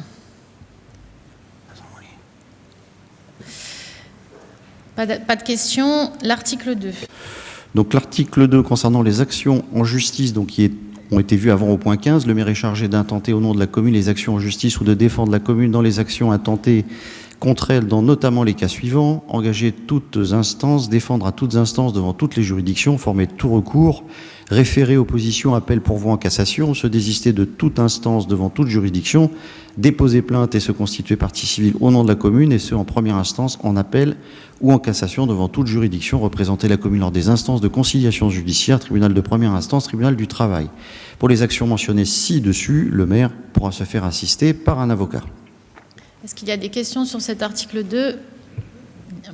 Pas de questions. L'article 2. Donc l'article 2 concernant les actions en justice, donc qui ont été vues avant au point 15, le maire est chargé d'intenter au nom de la commune les actions en justice ou de défendre la commune dans les actions intentées contre elle dans notamment les cas suivants: engager toutes instances, défendre à toutes instances devant toutes les juridictions, former tout recours, référer opposition, appel, pourvoi en cassation, se désister de toute instance devant toute juridiction, déposer plainte et se constituer partie civile au nom de la commune, et ce en première instance, en appel ou en cassation devant toute juridiction, représenter la commune lors des instances de conciliation judiciaire, tribunal de première instance, tribunal du travail. Pour les actions mentionnées ci-dessus, le maire pourra se faire assister par un avocat. Est-ce qu'il y a des questions sur cet article 2 ?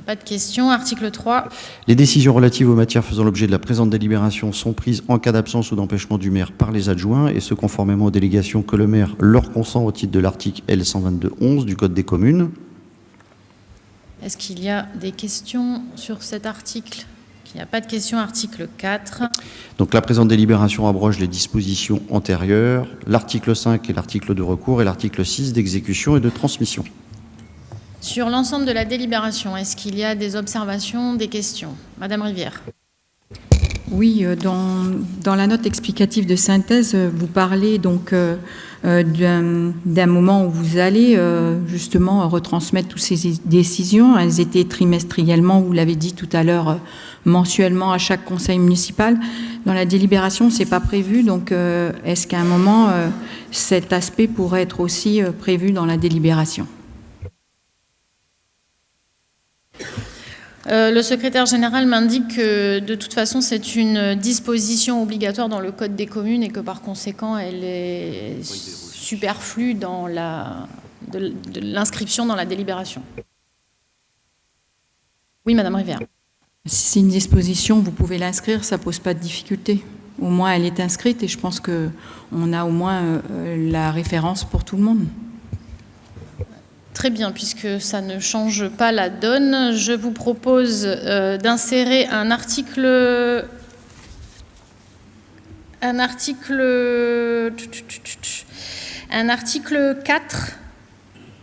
Pas de questions. Article 3. Les décisions relatives aux matières faisant l'objet de la présente délibération sont prises en cas d'absence ou d'empêchement du maire par les adjoints, et ce conformément aux délégations que le maire leur consent au titre de l'article L. 122-11 du Code des communes. Est-ce qu'il y a des questions sur cet article ? Il n'y a pas de questions. Article 4. Donc la présente délibération abroge les dispositions antérieures, l'article 5 et l'article de recours, et l'article 6 d'exécution et de transmission. Sur l'ensemble de la délibération, est-ce qu'il y a des observations, des questions ? Madame Rivière. Oui, dans la note explicative de synthèse, vous parlez donc d'un moment où vous allez justement retransmettre toutes ces décisions. Elles étaient trimestriellement, vous l'avez dit tout à l'heure, mensuellement à chaque conseil municipal. Dans la délibération, c'est pas prévu, donc est-ce qu'à un moment, cet aspect pourrait être aussi prévu dans la délibération ? Le secrétaire général m'indique que de toute façon c'est une disposition obligatoire dans le Code des communes et que par conséquent elle est superflue dans de l'inscription dans la délibération. Oui, Madame Rivière. Si c'est une disposition, vous pouvez l'inscrire, ça ne pose pas de difficulté. Au moins elle est inscrite et je pense qu'on a au moins la référence pour tout le monde. Très bien, puisque ça ne change pas la donne, je vous propose d'insérer un article 4,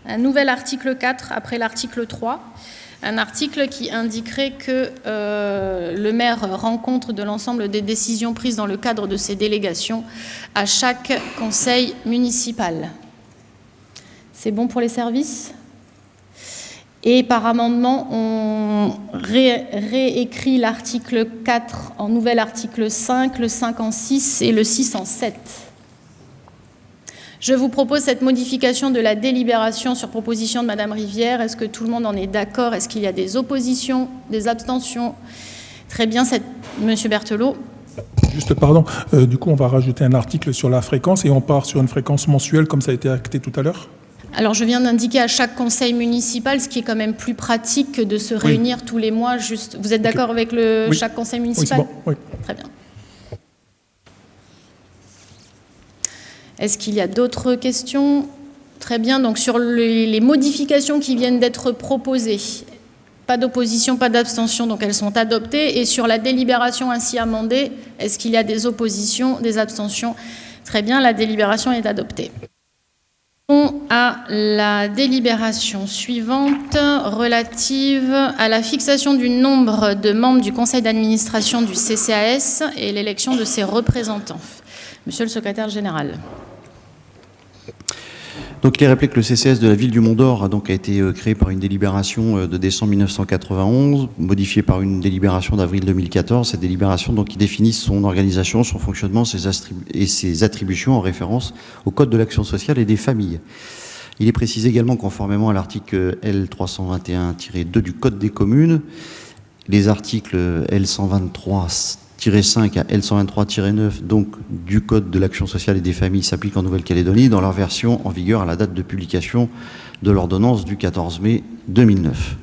un nouvel article 4 après l'article 3, un article qui indiquerait que le maire rend compte de l'ensemble des décisions prises dans le cadre de ses délégations à chaque conseil municipal. C'est bon pour les services ? Et par amendement, on réécrit l'article 4 en nouvel article 5, le 5 en 6 et le 6 en 7. Je vous propose cette modification de la délibération sur proposition de Madame Rivière. Est-ce que tout le monde en est d'accord ? Est-ce qu'il y a des oppositions, des abstentions ? Très bien, Monsieur Berthelot. Juste, pardon, du coup, on va rajouter un article sur la fréquence et on part sur une fréquence mensuelle comme ça a été acté tout à l'heure ? Alors, je viens d'indiquer à chaque conseil municipal, ce qui est quand même plus pratique que de se réunir tous les mois. Juste. Vous êtes d'accord avec chaque conseil municipal ? Oui, c'est bon. Oui. Très bien. Est-ce qu'il y a d'autres questions ? Très bien. Donc, sur les modifications qui viennent d'être proposées, pas d'opposition, pas d'abstention, donc elles sont adoptées. Et sur la délibération ainsi amendée, est-ce qu'il y a des oppositions, des abstentions ? Très bien, la délibération est adoptée. À la délibération suivante relative à la fixation du nombre de membres du conseil d'administration du CCAS et l'élection de ses représentants. Monsieur le secrétaire général. Donc, il est rappelé que le CCAS de la ville du Mont-d'Or a été créé par une délibération de décembre 1991, modifiée par une délibération d'avril 2014. Cette délibération qui définit son organisation, son fonctionnement et ses attributions en référence au Code de l'action sociale et des familles. Il est précisé également, conformément à l'article L321-2 du Code des communes, les articles L123 5 à L123-9 donc du Code de l'action sociale et des familles s'appliquent en Nouvelle-Calédonie dans leur version en vigueur à la date de publication de l'ordonnance du 14 mai 2009.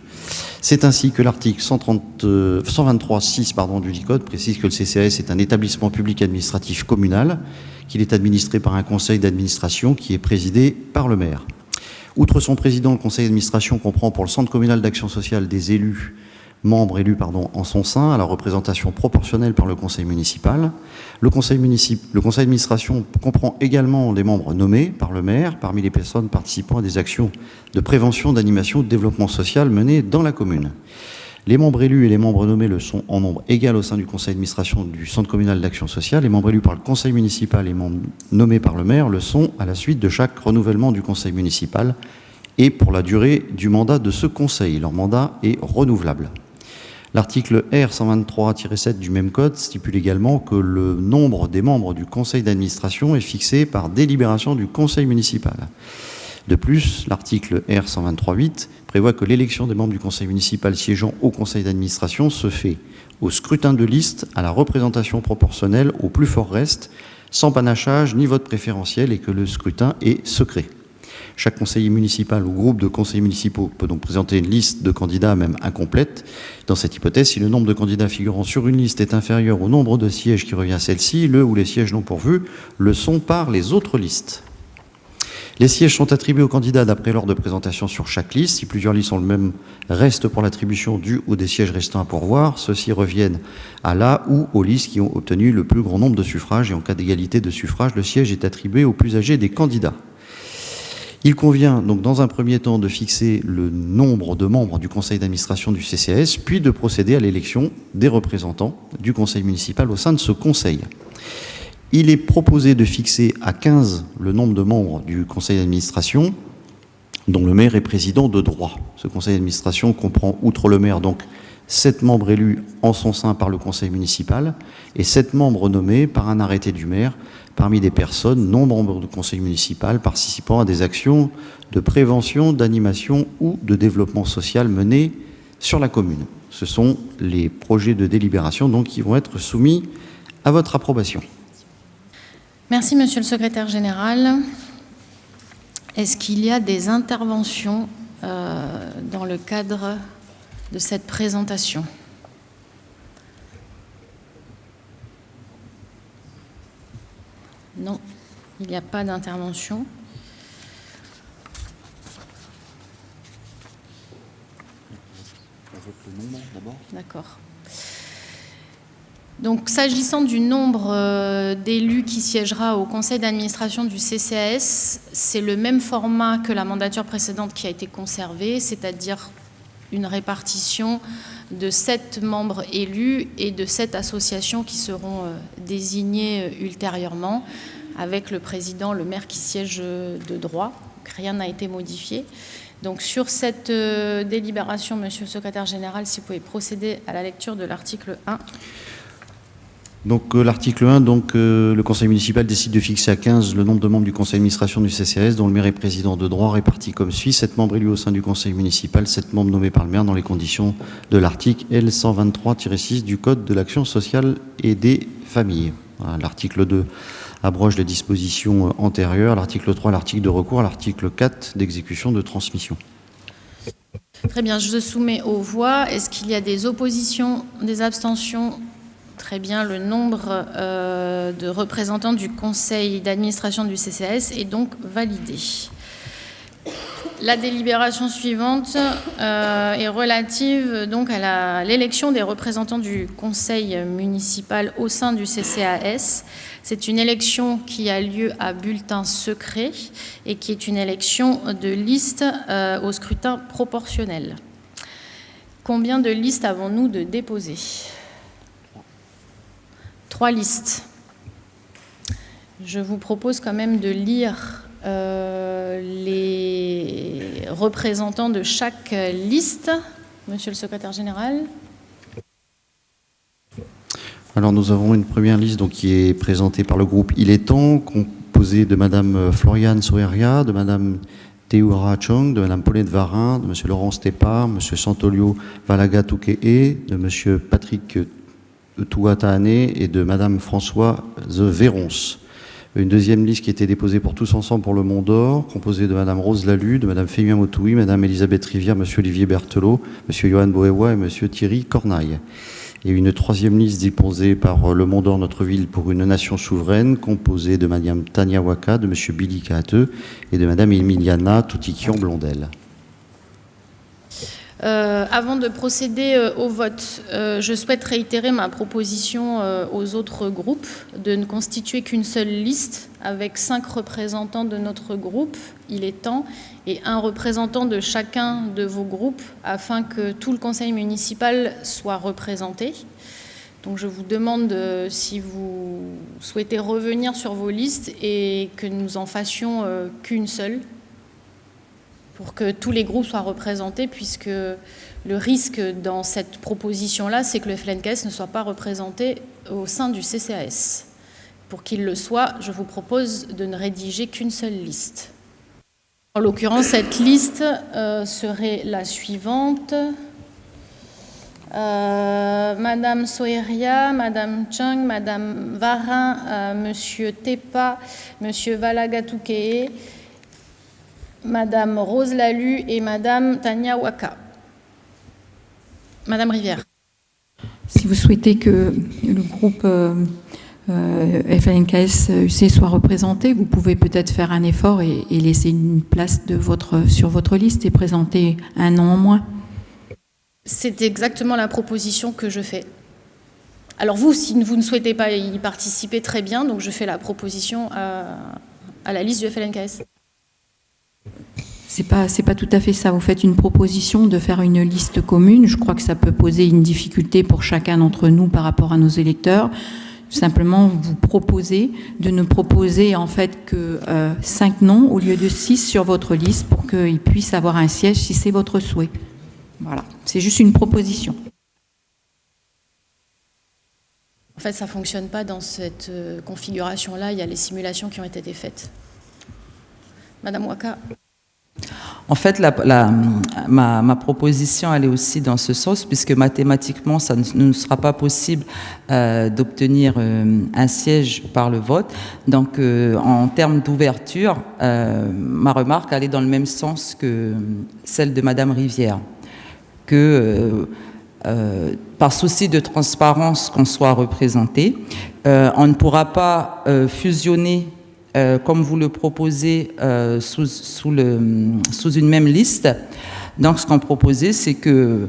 C'est ainsi que l'article 123.6 du Code précise que le CCAS est un établissement public administratif communal, qu'il est administré par un conseil d'administration qui est présidé par le maire. Outre son président, le conseil d'administration comprend pour le centre communal d'action sociale des membres élus en son sein à la représentation proportionnelle par le conseil municipal. Le conseil d'administration comprend également des membres nommés par le maire parmi les personnes participant à des actions de prévention, d'animation, de développement social menées dans la commune. Les membres élus et les membres nommés le sont en nombre égal au sein du conseil d'administration du centre communal d'action sociale. Les membres élus par le conseil municipal et membres nommés par le maire le sont à la suite de chaque renouvellement du conseil municipal et pour la durée du mandat de ce conseil. Leur mandat est renouvelable. L'article R123-7 du même code stipule également que le nombre des membres du conseil d'administration est fixé par délibération du conseil municipal. De plus, l'article R123-8 prévoit que l'élection des membres du conseil municipal siégeant au conseil d'administration se fait au scrutin de liste à la représentation proportionnelle au plus fort reste, sans panachage ni vote préférentiel et que le scrutin est secret. Chaque conseiller municipal ou groupe de conseillers municipaux peut donc présenter une liste de candidats, même incomplète. Dans cette hypothèse, si le nombre de candidats figurant sur une liste est inférieur au nombre de sièges qui revient à celle-ci, le ou les sièges non pourvus le sont par les autres listes. Les sièges sont attribués aux candidats d'après l'ordre de présentation sur chaque liste. Si plusieurs listes ont le même reste pour l'attribution du ou des sièges restants à pourvoir, ceux-ci reviennent à la ou aux listes qui ont obtenu le plus grand nombre de suffrages et en cas d'égalité de suffrages, le siège est attribué au plus âgé des candidats. Il convient donc dans un premier temps de fixer le nombre de membres du conseil d'administration du CCAS, puis de procéder à l'élection des représentants du conseil municipal au sein de ce conseil. Il est proposé de fixer à 15 le nombre de membres du conseil d'administration dont le maire est président de droit. Ce conseil d'administration comprend, outre le maire, donc 7 membres élus en son sein par le conseil municipal et 7 membres nommés par un arrêté du maire parmi des personnes non membres du conseil municipal participant à des actions de prévention, d'animation ou de développement social menées sur la commune. Ce sont les projets de délibération donc, qui vont être soumis à votre approbation. Merci, Monsieur le secrétaire général. Est-ce qu'il y a des interventions dans le cadre de cette présentation ? Non, il n'y a pas d'intervention. D'accord. Donc, s'agissant du nombre d'élus qui siégera au conseil d'administration du CCAS, c'est le même format que la mandature précédente qui a été conservée, c'est-à-dire une répartition de 7 membres élus et de 7 associations qui seront désignées ultérieurement, avec le président, le maire qui siège de droit. Rien n'a été modifié. Donc sur cette délibération, Monsieur le secrétaire général, si vous pouvez procéder à la lecture de l'article 1. Donc l'article 1, le conseil municipal décide de fixer à 15 le nombre de membres du conseil d'administration du CCAS dont le maire est président de droit, répartis comme suit: 7 membres élus au sein du conseil municipal, 7 membres nommés par le maire dans les conditions de l'article L123-6 du Code de l'action sociale et des familles. Voilà, l'article 2 abroge les dispositions antérieures, l'article 3, l'article de recours, l'article 4 d'exécution de transmission. Très bien, je soumets aux voix. Est-ce qu'il y a des oppositions, des abstentions ? Très bien, le nombre de représentants du conseil d'administration du CCAS est donc validé. La délibération suivante est relative donc à l'élection des représentants du conseil municipal au sein du CCAS. C'est une élection qui a lieu à bulletin secret et qui est une élection de liste au scrutin proportionnel. Combien de listes avons-nous de déposer? 3 listes. Je vous propose quand même de lire les représentants de chaque liste. Monsieur le secrétaire général. Alors nous avons une première liste donc, qui est présentée par le groupe Il est temps, composée de Madame Floriane Soeria, de Madame Teura Chong, de Madame Paulette Varin, de Monsieur Laurent Stepa, Monsieur Santolio Valaga Tukee, de Monsieur Patrick Touataane et de Madame Françoise Véronce. Une deuxième liste qui était déposée pour Tous Ensemble pour le Mont d'Or, composée de Madame Rose Lalu, de Madame Fémia Motoui, Madame Elisabeth Rivière, Monsieur Olivier Berthelot, Monsieur Johan Boewa et Monsieur Thierry Cornaille. Et une troisième liste déposée par le Mont d'Or Notre Ville pour une nation souveraine, composée de Madame Tania Waka, de Monsieur Billy Kaate et de Madame Emiliana Toutiquian-Blondel. Avant de procéder au vote, je souhaite réitérer ma proposition aux autres groupes de ne constituer qu'une seule liste avec 5 représentants de notre groupe, Il est temps, et un représentant de chacun de vos groupes afin que tout le conseil municipal soit représenté. Donc je vous demande si vous souhaitez revenir sur vos listes et que nous en fassions qu'une seule, pour que tous les groupes soient représentés, puisque le risque dans cette proposition-là, c'est que le FLNKS ne soit pas représenté au sein du CCAS. Pour qu'il le soit, je vous propose de ne rédiger qu'une seule liste. En l'occurrence, cette liste serait la suivante. Madame Soeria, Madame Chang, Madame Varin, Monsieur Tepa, Monsieur Valaga Tukee, Madame Rose Lalu et Madame Tania Waka. Madame Rivière. Si vous souhaitez que le groupe FLNKS UC soit représenté, vous pouvez peut-être faire un effort et laisser une place sur votre liste et présenter un nom en moins. C'est exactement la proposition que je fais. Alors vous, si vous ne souhaitez pas y participer, très bien, donc je fais la proposition à la liste du FLNKS. C'est pas tout à fait ça. Vous faites une proposition de faire une liste commune. Je crois que ça peut poser une difficulté pour chacun d'entre nous par rapport à nos électeurs. Simplement, vous proposez de ne proposer en fait que 5 noms au lieu de 6 sur votre liste pour qu'ils puissent avoir un siège si c'est votre souhait. Voilà, c'est juste une proposition. En fait, ça ne fonctionne pas dans cette configuration-là. Il y a les simulations qui ont été faites. Madame Waka. En fait, ma proposition, elle est aussi dans ce sens, puisque mathématiquement, ça ne sera pas possible d'obtenir un siège par le vote. Donc, en termes d'ouverture, ma remarque, elle est dans le même sens que celle de Madame Rivière. Que, par souci de transparence, qu'on soit représenté, on ne pourra pas fusionner comme vous le proposez, sous une même liste. Donc, ce qu'on proposait, c'est que,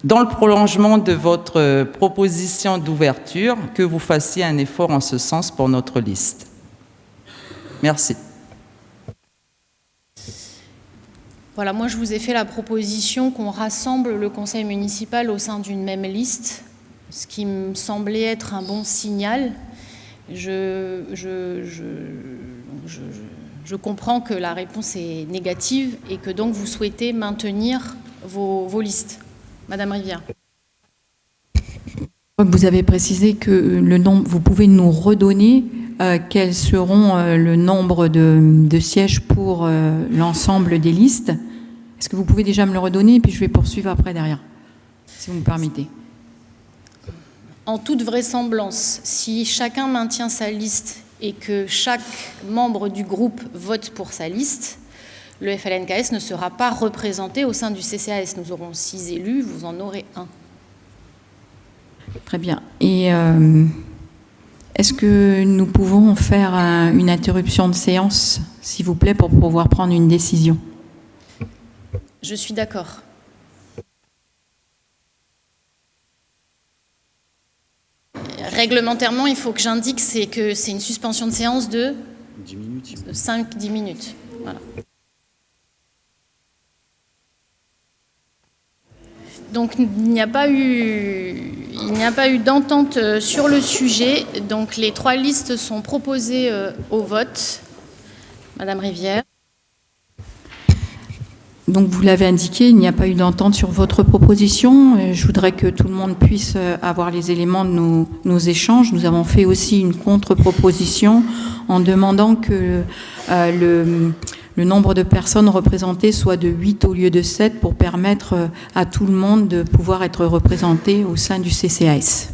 dans le prolongement de votre proposition d'ouverture, que vous fassiez un effort en ce sens pour notre liste. Merci. Voilà, moi, je vous ai fait la proposition qu'on rassemble le conseil municipal au sein d'une même liste, ce qui me semblait être un bon signal. Je comprends que la réponse est négative et que donc vous souhaitez maintenir vos listes. Madame Rivière. Vous avez précisé que le nombre, vous pouvez nous redonner quels seront le nombre de sièges pour l'ensemble des listes. Est-ce que vous pouvez déjà me le redonner et puis je vais poursuivre après derrière, si vous me permettez. En toute vraisemblance, si chacun maintient sa liste et que chaque membre du groupe vote pour sa liste, le FLNKS ne sera pas représenté au sein du CCAS. Nous aurons 6 élus, vous en aurez 1. Très bien. Et est-ce que nous pouvons faire une interruption de séance, s'il vous plaît, pour pouvoir prendre une décision ? Je suis d'accord. Réglementairement, il faut que j'indique que c'est une suspension de séance de 10 minutes. 5-10 minutes. Voilà. Donc il n'y a pas eu d'entente sur le sujet. Donc les 3 listes sont proposées au vote. Madame Rivière. Donc vous l'avez indiqué, il n'y a pas eu d'entente sur votre proposition. Je voudrais que tout le monde puisse avoir les éléments de nos échanges. Nous avons fait aussi une contre-proposition en demandant que le nombre de personnes représentées soit de 8 au lieu de 7 pour permettre à tout le monde de pouvoir être représenté au sein du CCAS.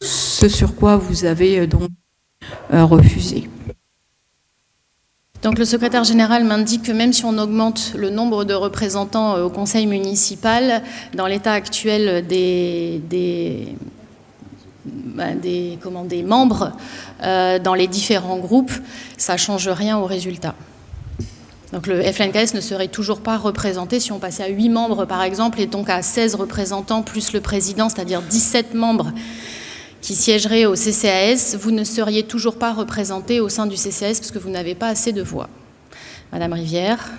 Ce sur quoi vous avez donc refusé. Donc le secrétaire général m'indique que même si on augmente le nombre de représentants au conseil municipal, dans l'état actuel des membres dans les différents groupes, ça ne change rien au résultat. Donc le FLNKS ne serait toujours pas représenté si on passait à 8 membres par exemple, et donc à 16 représentants plus le président, c'est-à-dire 17 membres qui siégeraient au CCAS, vous ne seriez toujours pas représenté au sein du CCAS parce que vous n'avez pas assez de voix. Madame Rivière.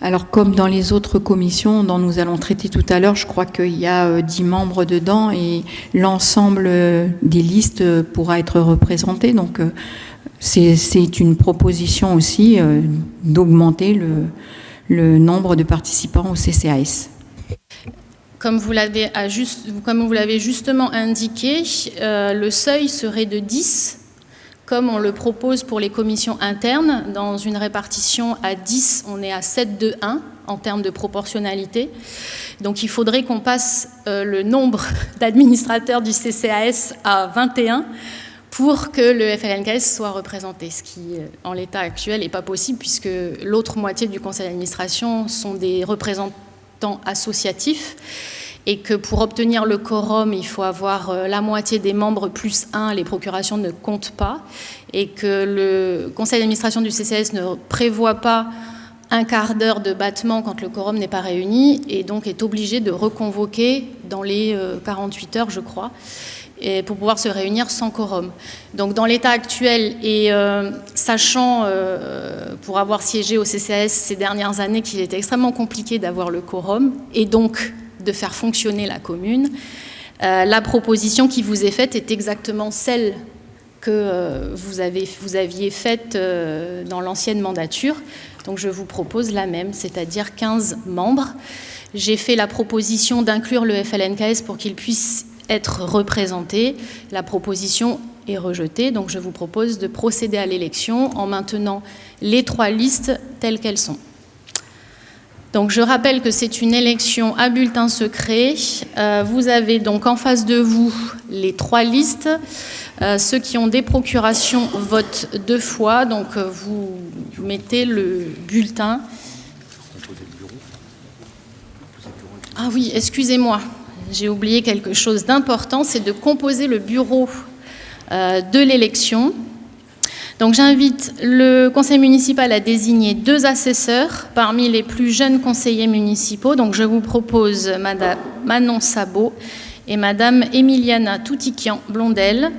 Alors, comme dans les autres commissions dont nous allons traiter tout à l'heure, je crois qu'il y a 10 membres dedans et l'ensemble des listes pourra être représenté. Donc, c'est une proposition aussi d'augmenter le nombre de participants au CCAS. Comme vous l'avez justement indiqué, le seuil serait de 10, comme on le propose pour les commissions internes. Dans une répartition à 10, on est à 7-2-1 en termes de proportionnalité. Donc il faudrait qu'on passe le nombre d'administrateurs du CCAS à 21 pour que le FLNKS soit représenté, ce qui, en l'état actuel, n'est pas possible puisque l'autre moitié du conseil d'administration sont des représentants associatif et que pour obtenir le quorum, il faut avoir la moitié des membres plus 1, les procurations ne comptent pas, et que le conseil d'administration du CCAS ne prévoit pas un quart d'heure de battement quand le quorum n'est pas réuni, et donc est obligé de reconvoquer dans les 48 heures, je crois, et pour pouvoir se réunir sans quorum. Donc dans l'état actuel, et sachant, pour avoir siégé au CCAS ces dernières années, qu'il était extrêmement compliqué d'avoir le quorum, et donc de faire fonctionner la commune, la proposition qui vous est faite est exactement celle que vous aviez faite dans l'ancienne mandature. Donc je vous propose la même, c'est-à-dire 15 membres. J'ai fait la proposition d'inclure le FLNKS pour qu'il puisse être représenté. La proposition est rejetée, donc je vous propose de procéder à l'élection en maintenant les 3 listes telles qu'elles sont. Donc je rappelle que c'est une élection à bulletin secret. Vous avez donc en face de vous les 3 listes. Ceux qui ont des procurations votent 2 fois, donc vous mettez le bulletin. Ah oui, excusez-moi. J'ai oublié quelque chose d'important, c'est de composer le bureau de l'élection. Donc j'invite le conseil municipal à désigner 2 assesseurs parmi les plus jeunes conseillers municipaux. Donc je vous propose Madame Manon Sabot et Madame Emiliana Toutiquian-Blondel.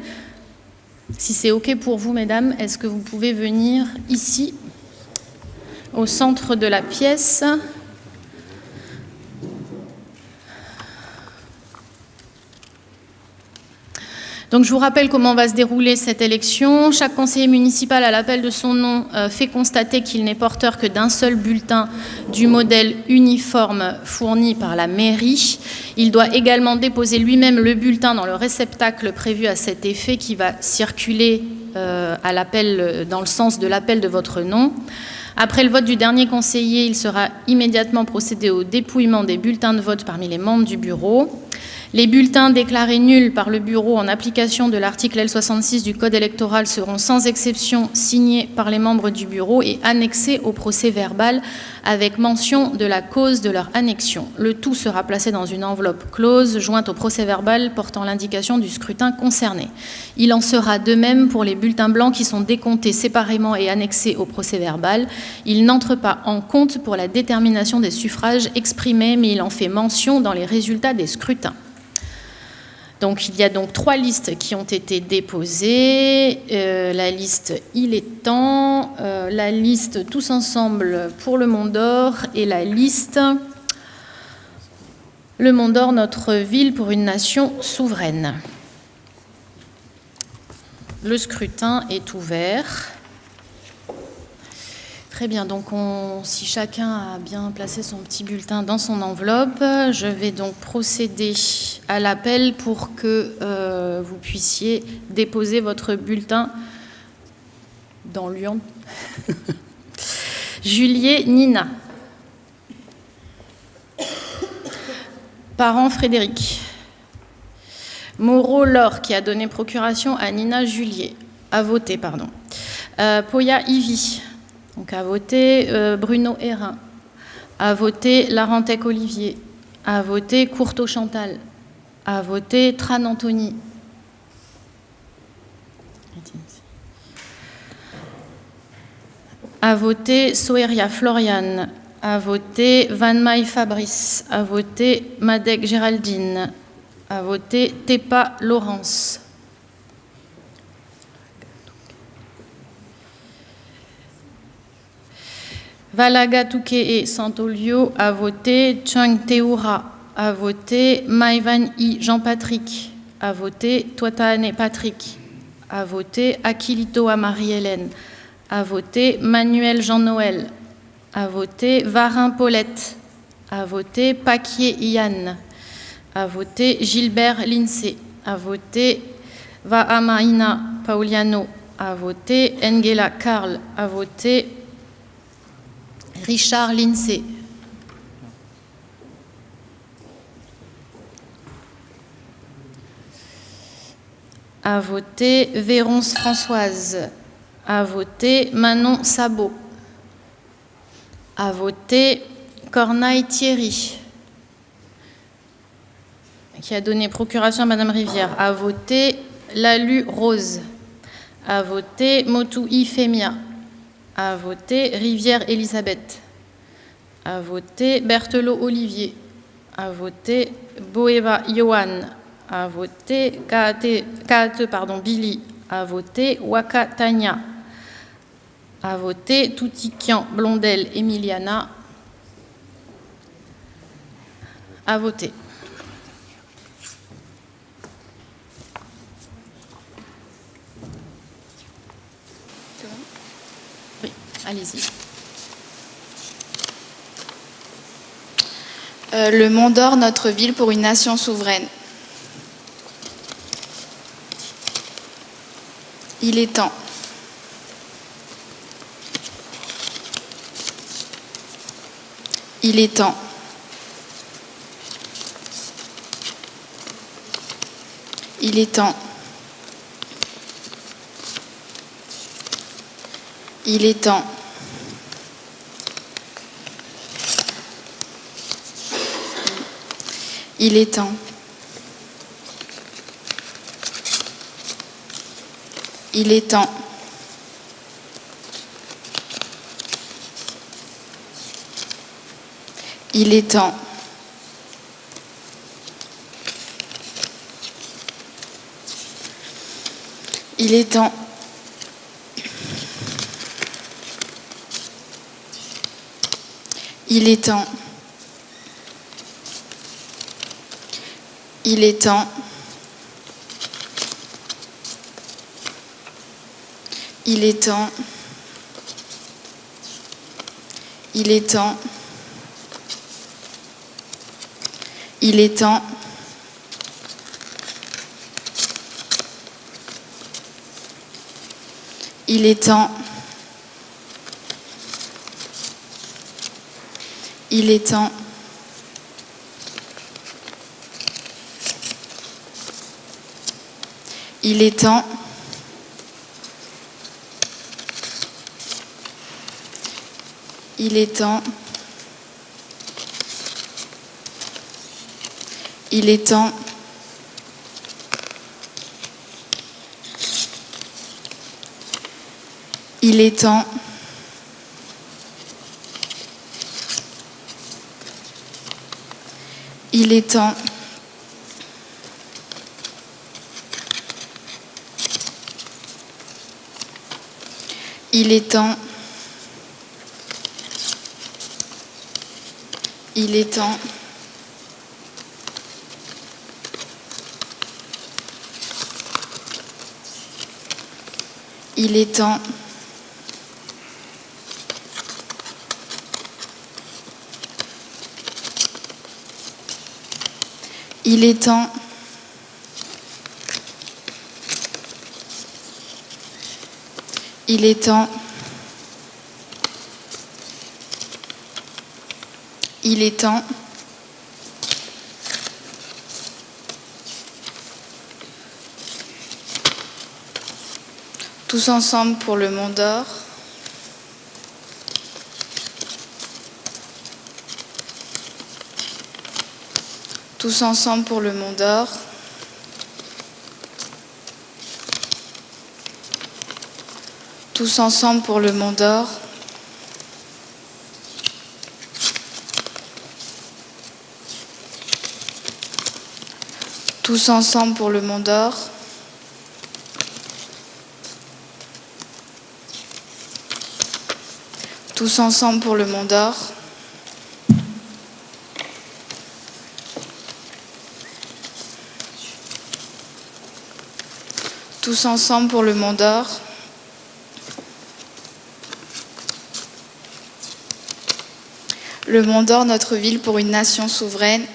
Si c'est OK pour vous, mesdames, est-ce que vous pouvez venir ici, au centre de la pièce ? Donc je vous rappelle comment va se dérouler cette élection. Chaque conseiller municipal, à l'appel de son nom, fait constater qu'il n'est porteur que d'un seul bulletin du modèle uniforme fourni par la mairie. Il doit également déposer lui-même le bulletin dans le réceptacle prévu à cet effet qui va circuler à l'appel, dans le sens de l'appel de votre nom. Après le vote du dernier conseiller, il sera immédiatement procédé au dépouillement des bulletins de vote parmi les membres du bureau. Les bulletins déclarés nuls par le bureau en application de l'article L66 du Code électoral seront sans exception signés par les membres du bureau et annexés au procès-verbal avec mention de la cause de leur annexion. Le tout sera placé dans une enveloppe close jointe au procès-verbal portant l'indication du scrutin concerné. Il en sera de même pour les bulletins blancs qui sont décomptés séparément et annexés au procès-verbal. Ils n'entrent pas en compte pour la détermination des suffrages exprimés, mais il en fait mention dans les résultats des scrutins. Donc, il y a donc 3 listes qui ont été déposées. La liste Il est temps, la liste Tous ensemble pour le Mont d'Or et la liste Le Mont d'Or, notre ville pour une nation souveraine. Le scrutin est ouvert. Très bien, donc si chacun a bien placé son petit bulletin dans son enveloppe, je vais donc procéder à l'appel pour que vous puissiez déposer votre bulletin dans l'urne. Juliet Nina. Parent Frédéric. Moreau Laure, qui a donné procuration à Nina Juliet. A voté, pardon. Poya Ivy. Donc, à voter Bruno Hérin, à voter Larentec Olivier, à voter Courteau Chantal, à voter Tran Anthony, à voter Soeria Floriane, à voter Van Maille Fabrice, à voter Madec Géraldine, à voter Tepa Laurence. Valaga Touke et Santolio a voté Chang Teura, a voté Maïvan I Jean-Patrick, a voté Toitane Patrick, a voté Aquilito à Marie-Hélène, a voté Manuel Jean-Noël, a voté Varin Paulette, a voté Paquier Yann, a voté Gilbert Lincé, a voté Vaamaina Pauliano, a voté Engela Karl, a voté Richard Lincé. A voté Véronce Françoise. A voté Manon Sabot. A voté Cornaille Thierry, qui a donné procuration à Madame Rivière. A voté Lalu Rose. A voté Motoui Fémia. A voté Rivière Elisabeth. A voté Berthelot Olivier. A voté Boeva Johan. A voté Kaate Billy. A voté Waka Tania. A voté Toutikian Blondel Emiliana. A voté. Oui, allez-y. Le Mont d'Or, notre ville pour une nation souveraine. Il est temps. Il est temps. Il est temps. Il est temps. Il est temps. Il est temps. Il est temps. Il est temps. Il est temps. Il est temps. Il est temps. Il est temps. Il est temps. Il est temps. Il est temps. Il est temps. Il est temps. Il est temps. Il est temps. Il est temps. Il est temps. Il est temps. Il est temps. Il est temps. Il est temps. Il est temps. Tous ensemble pour le Mont d'Or. Tous ensemble pour le Mont d'Or. Tous ensemble pour le Mont d'Or. Tous ensemble pour le Mont d'Or. Tous ensemble pour le Mont d'Or. Tous ensemble pour le Mont d'Or. Le Mont d'Or, notre ville pour une nation souveraine.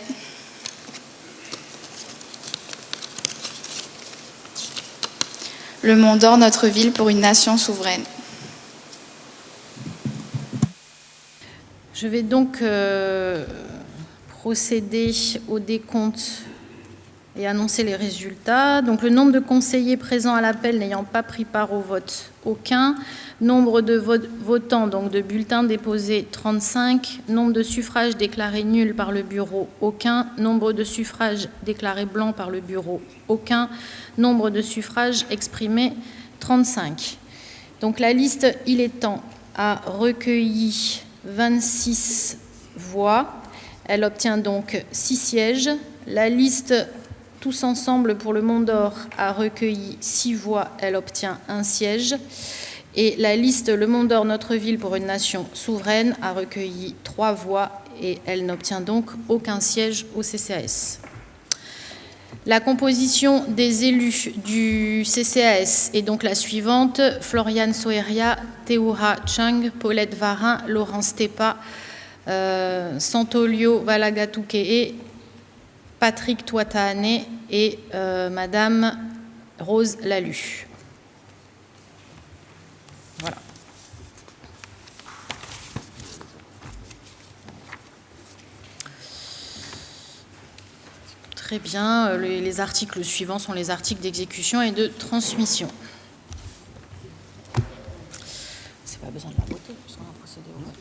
Le Mont d'Or, notre ville pour une nation souveraine. Je vais donc procéder au décompte et annoncer les résultats. Donc le nombre de conseillers présents à l'appel n'ayant pas pris part au vote, aucun. Nombre de votants, donc de bulletins déposés, 35. Nombre de suffrages déclarés nuls par le bureau, aucun. Nombre de suffrages déclarés blancs par le bureau, aucun. Nombre de suffrages exprimés, 35. Donc la liste Il est temps a recueilli 26 voix. Elle obtient donc 6 sièges. La liste Tous ensemble pour le Mont d'Or a recueilli 6 voix. Elle obtient 1 siège. Et la liste Le Mont d'Or, notre ville pour une nation souveraine a recueilli 3 voix et elle n'obtient donc aucun siège au CCAS. La composition des élus du CCAS est donc la suivante: Floriane Soeria, Théoura Chang, Paulette Varin, Laurence Tepa, Santolio Valagatukee, Patrick Touatahane et Madame Rose Lalu. Voilà. Très bien. Les articles suivants sont les articles d'exécution et de transmission. C'est pas besoin de la voter puisqu'on a procédé au vote.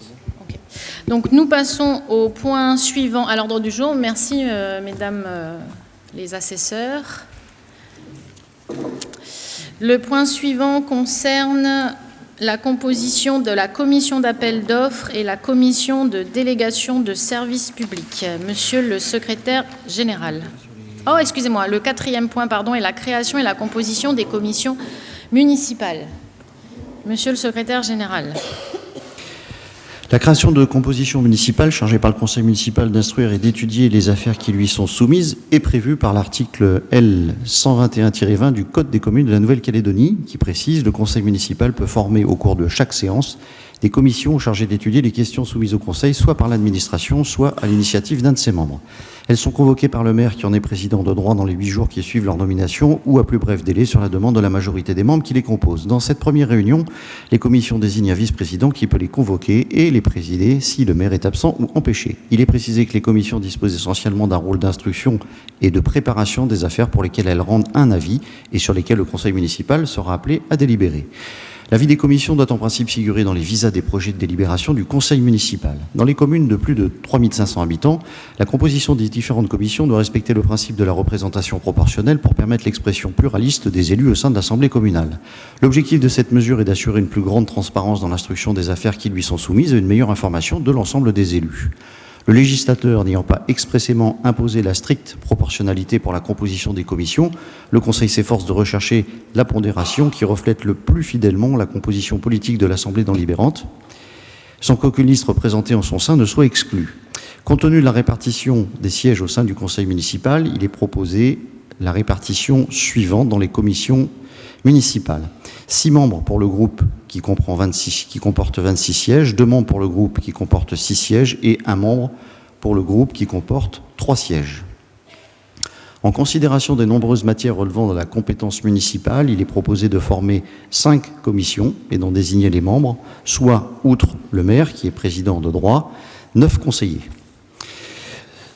Okay. Donc nous passons au point suivant à l'ordre du jour. Merci mesdames les assesseurs. Le point suivant concerne la composition de la commission d'appel d'offres et la commission de délégation de services publics. Monsieur le secrétaire général. Oh, excusez-moi, le 4e point, pardon, est la création et la composition des commissions municipales. Monsieur le secrétaire général. La création de compositions municipales chargées par le conseil municipal d'instruire et d'étudier les affaires qui lui sont soumises est prévue par l'article L. 121-20 du Code des communes de la Nouvelle-Calédonie qui précise: le conseil municipal peut former au cours de chaque séance des commissions chargées d'étudier les questions soumises au conseil, soit par l'administration, soit à l'initiative d'un de ses membres. Elles sont convoquées par le maire qui en est président de droit dans les 8 jours qui suivent leur nomination ou à plus bref délai sur la demande de la majorité des membres qui les composent. Dans cette première réunion, les commissions désignent un vice-président qui peut les convoquer et les présider si le maire est absent ou empêché. Il est précisé que les commissions disposent essentiellement d'un rôle d'instruction et de préparation des affaires pour lesquelles elles rendent un avis et sur lesquelles le conseil municipal sera appelé à délibérer. L'avis des commissions doit en principe figurer dans les visas des projets de délibération du conseil municipal. Dans les communes de plus de 3500 habitants, la composition des différentes commissions doit respecter le principe de la représentation proportionnelle pour permettre l'expression pluraliste des élus au sein de l'Assemblée communale. L'objectif de cette mesure est d'assurer une plus grande transparence dans l'instruction des affaires qui lui sont soumises et une meilleure information de l'ensemble des élus. Le législateur n'ayant pas expressément imposé la stricte proportionnalité pour la composition des commissions, le Conseil s'efforce de rechercher la pondération qui reflète le plus fidèlement la composition politique de l'Assemblée délibérante, sans qu'aucune liste représentée en son sein ne soit exclue. Compte tenu de la répartition des sièges au sein du Conseil municipal, il est proposé la répartition suivante dans les commissions municipales. 6 membres pour le groupe qui comporte 26 sièges, 2 membres pour le groupe qui comporte 6 sièges et 1 membre pour le groupe qui comporte 3 sièges. En considération des nombreuses matières relevant de la compétence municipale, il est proposé de former 5 commissions et d'en désigner les membres, soit, outre le maire qui est président de droit, 9 conseillers.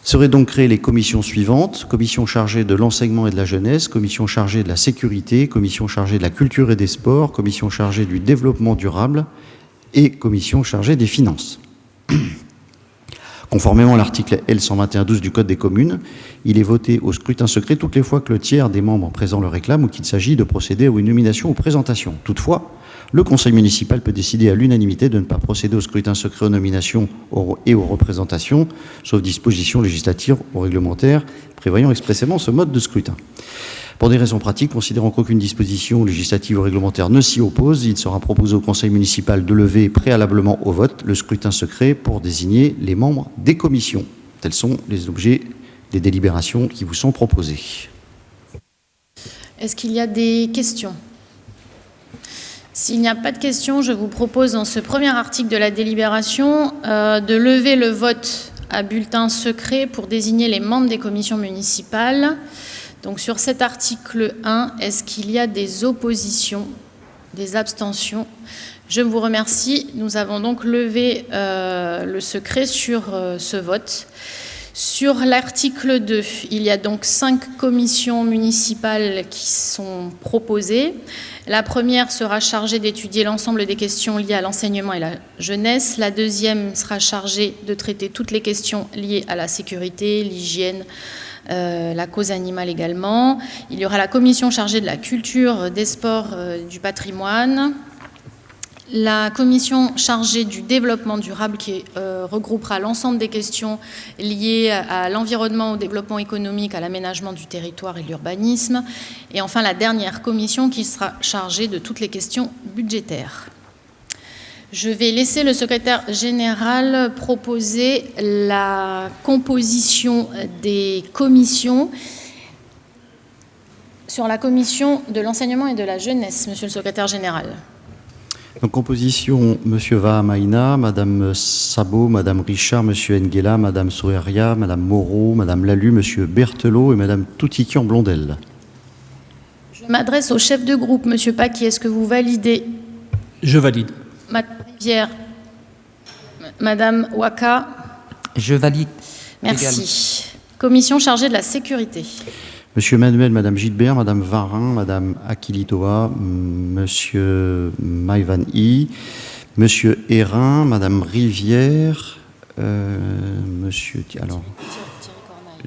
Seraient donc créées les commissions suivantes: commission chargée de l'enseignement et de la jeunesse, commission chargée de la sécurité, commission chargée de la culture et des sports, commission chargée du développement durable et commission chargée des finances. Conformément à l'article L121-12 du Code des communes, il est voté au scrutin secret toutes les fois que le tiers des membres présents le réclame ou qu'il s'agit de procéder à une nomination ou présentation. Toutefois, le conseil municipal peut décider à l'unanimité de ne pas procéder au scrutin secret aux nominations et aux représentations, sauf dispositions législatives ou réglementaires prévoyant expressément ce mode de scrutin. Pour des raisons pratiques, considérant qu'aucune disposition législative ou réglementaire ne s'y oppose, il sera proposé au conseil municipal de lever préalablement au vote le scrutin secret pour désigner les membres des commissions. Tels sont les objets des délibérations qui vous sont proposés. Est-ce qu'il y a des questions ? S'il n'y a pas de questions, je vous propose dans ce premier article de la délibération de lever le vote à bulletin secret pour désigner les membres des commissions municipales. Donc sur cet article 1, est-ce qu'il y a des oppositions, des abstentions ? Je vous remercie. Nous avons donc levé le secret sur ce vote. Sur l'article 2, il y a donc 5 commissions municipales qui sont proposées. La première sera chargée d'étudier l'ensemble des questions liées à l'enseignement et la jeunesse. La deuxième sera chargée de traiter toutes les questions liées à la sécurité, l'hygiène, la cause animale également. Il y aura la commission chargée de la culture, des sports, du patrimoine. La commission chargée du développement durable qui regroupera l'ensemble des questions liées à l'environnement, au développement économique, à l'aménagement du territoire et l'urbanisme. Et enfin, la dernière commission qui sera chargée de toutes les questions budgétaires. Je vais laisser le secrétaire général proposer la composition des commissions sur la commission de l'enseignement et de la jeunesse, monsieur le secrétaire général. Donc, composition, M. Vahamaina, Mme Sabot, Mme Richard, M. Nguela, Mme Soeria, Mme Moreau, Mme Lalu, M. Berthelot et Mme Toutiquian-Blondel. Je m'adresse au chef de groupe, M. Paquet. Est-ce que vous validez ? Je valide. Mme Rivière, Mme Waka. Je valide. Merci. Également. Commission chargée de la sécurité. Monsieur Manuel, Madame Gilbert, Madame Varin, Madame Akilitova, Monsieur Maïvani, Monsieur Hérin, Madame Rivière,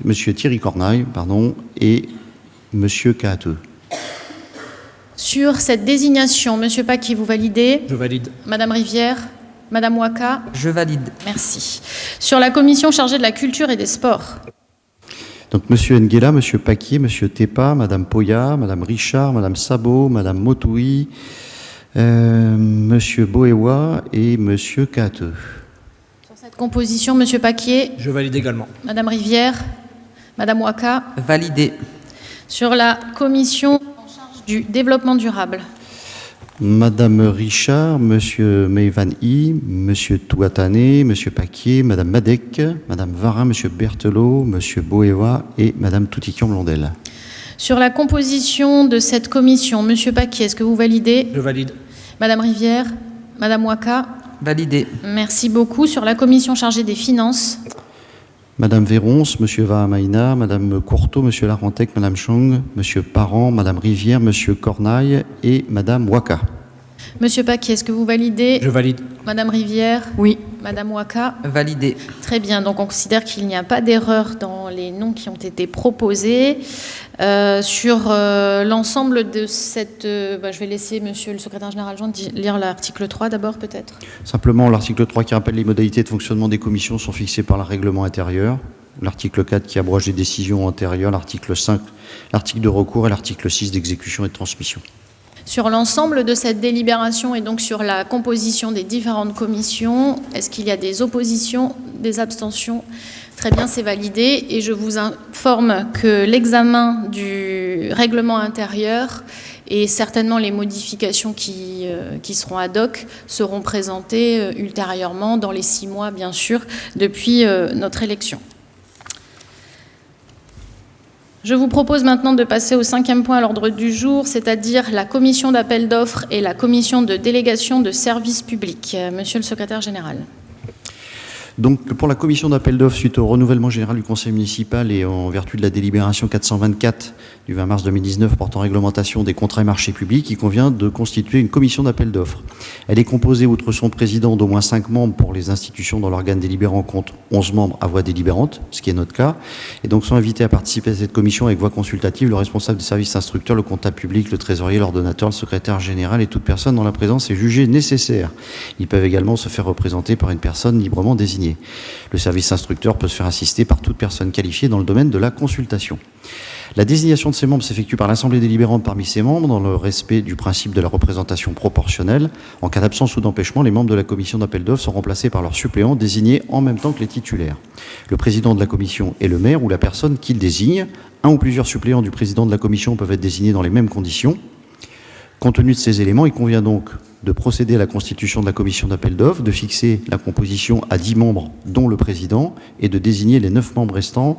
Monsieur Thierry Cornaille, pardon, et Monsieur Kahateux. Sur cette désignation, Monsieur Paquet, vous validez ? Je valide. Madame Rivière, Madame Waka. Je valide. Merci. Sur la commission chargée de la culture et des sports. Donc, M. Nguela, M. Paquier, M. Tepa, Mme Poya, Mme Richard, Mme Sabot, Mme Motoui, M. Boewa et M. Kahateux. Sur cette composition, M. Paquier. Je valide également. Mme Rivière, Mme Waka. Validé. Sur la commission en charge du développement durable. Madame Richard, Monsieur Meivan-I, Monsieur Touatane, Monsieur Paquier, Madame Madec, Madame Varin, Monsieur Berthelot, Monsieur Boéva et Madame Toutiquian-Blondel. Sur la composition de cette commission, Monsieur Paquier, est-ce que vous validez? Je valide. Madame Rivière, Madame Waka? Validé. Merci beaucoup. Sur la commission chargée des finances, Madame Véronce, Monsieur Vahamaïna, Madame Courteau, Monsieur Larentec, Madame Chong, Monsieur Parent, Madame Rivière, Monsieur Cornaille et Madame Waka. Monsieur Paquier, est-ce que vous validez? Je valide. Madame Rivière? Oui. Madame Waka? Validé. Très bien, donc on considère qu'il n'y a pas d'erreur dans les noms qui ont été proposés. Sur l'ensemble de cette... je vais laisser Monsieur le secrétaire général adjoint lire l'article 3 d'abord peut-être. Simplement, l'article 3 qui rappelle les modalités de fonctionnement des commissions sont fixées par le règlement intérieur. L'article 4 qui abroge les décisions antérieures. L'article 5, l'article de recours et l'article 6 d'exécution et de transmission. Sur l'ensemble de cette délibération et donc sur la composition des différentes commissions, est-ce qu'il y a des oppositions, des abstentions? Très bien, c'est validé. Et je vous informe que l'examen du règlement intérieur et certainement les modifications qui seront ad hoc seront présentées ultérieurement dans les 6 mois, bien sûr, depuis notre élection. Je vous propose maintenant de passer au 5e point à l'ordre du jour, c'est-à-dire la commission d'appel d'offres et la commission de délégation de services publics. Monsieur le secrétaire général. Donc, pour la commission d'appel d'offres, suite au renouvellement général du conseil municipal et en vertu de la délibération 424 du 20 mars 2019 portant réglementation des contrats et marchés publics, il convient de constituer une commission d'appel d'offres. Elle est composée, outre son président, d'au moins 5 membres pour les institutions dont l'organe délibérant compte 11 membres à voix délibérante, ce qui est notre cas. Et donc sont invités à participer à cette commission avec voix consultative le responsable des services instructeurs, le comptable public, le trésorier, l'ordonnateur, le secrétaire général et toute personne dont la présence est jugée nécessaire. Ils peuvent également se faire représenter par une personne librement désignée. Le service instructeur peut se faire assister par toute personne qualifiée dans le domaine de la consultation. La désignation de ces membres s'effectue par l'Assemblée délibérante parmi ses membres dans le respect du principe de la représentation proportionnelle. En cas d'absence ou d'empêchement, les membres de la commission d'appel d'offres sont remplacés par leurs suppléants désignés en même temps que les titulaires. Le président de la commission est le maire ou la personne qu'il désigne. Un ou plusieurs suppléants du président de la commission peuvent être désignés dans les mêmes conditions. Compte tenu de ces éléments, il convient donc de procéder à la constitution de la commission d'appel d'offres, de fixer la composition à 10 membres, dont le président, et de désigner les 9 membres restants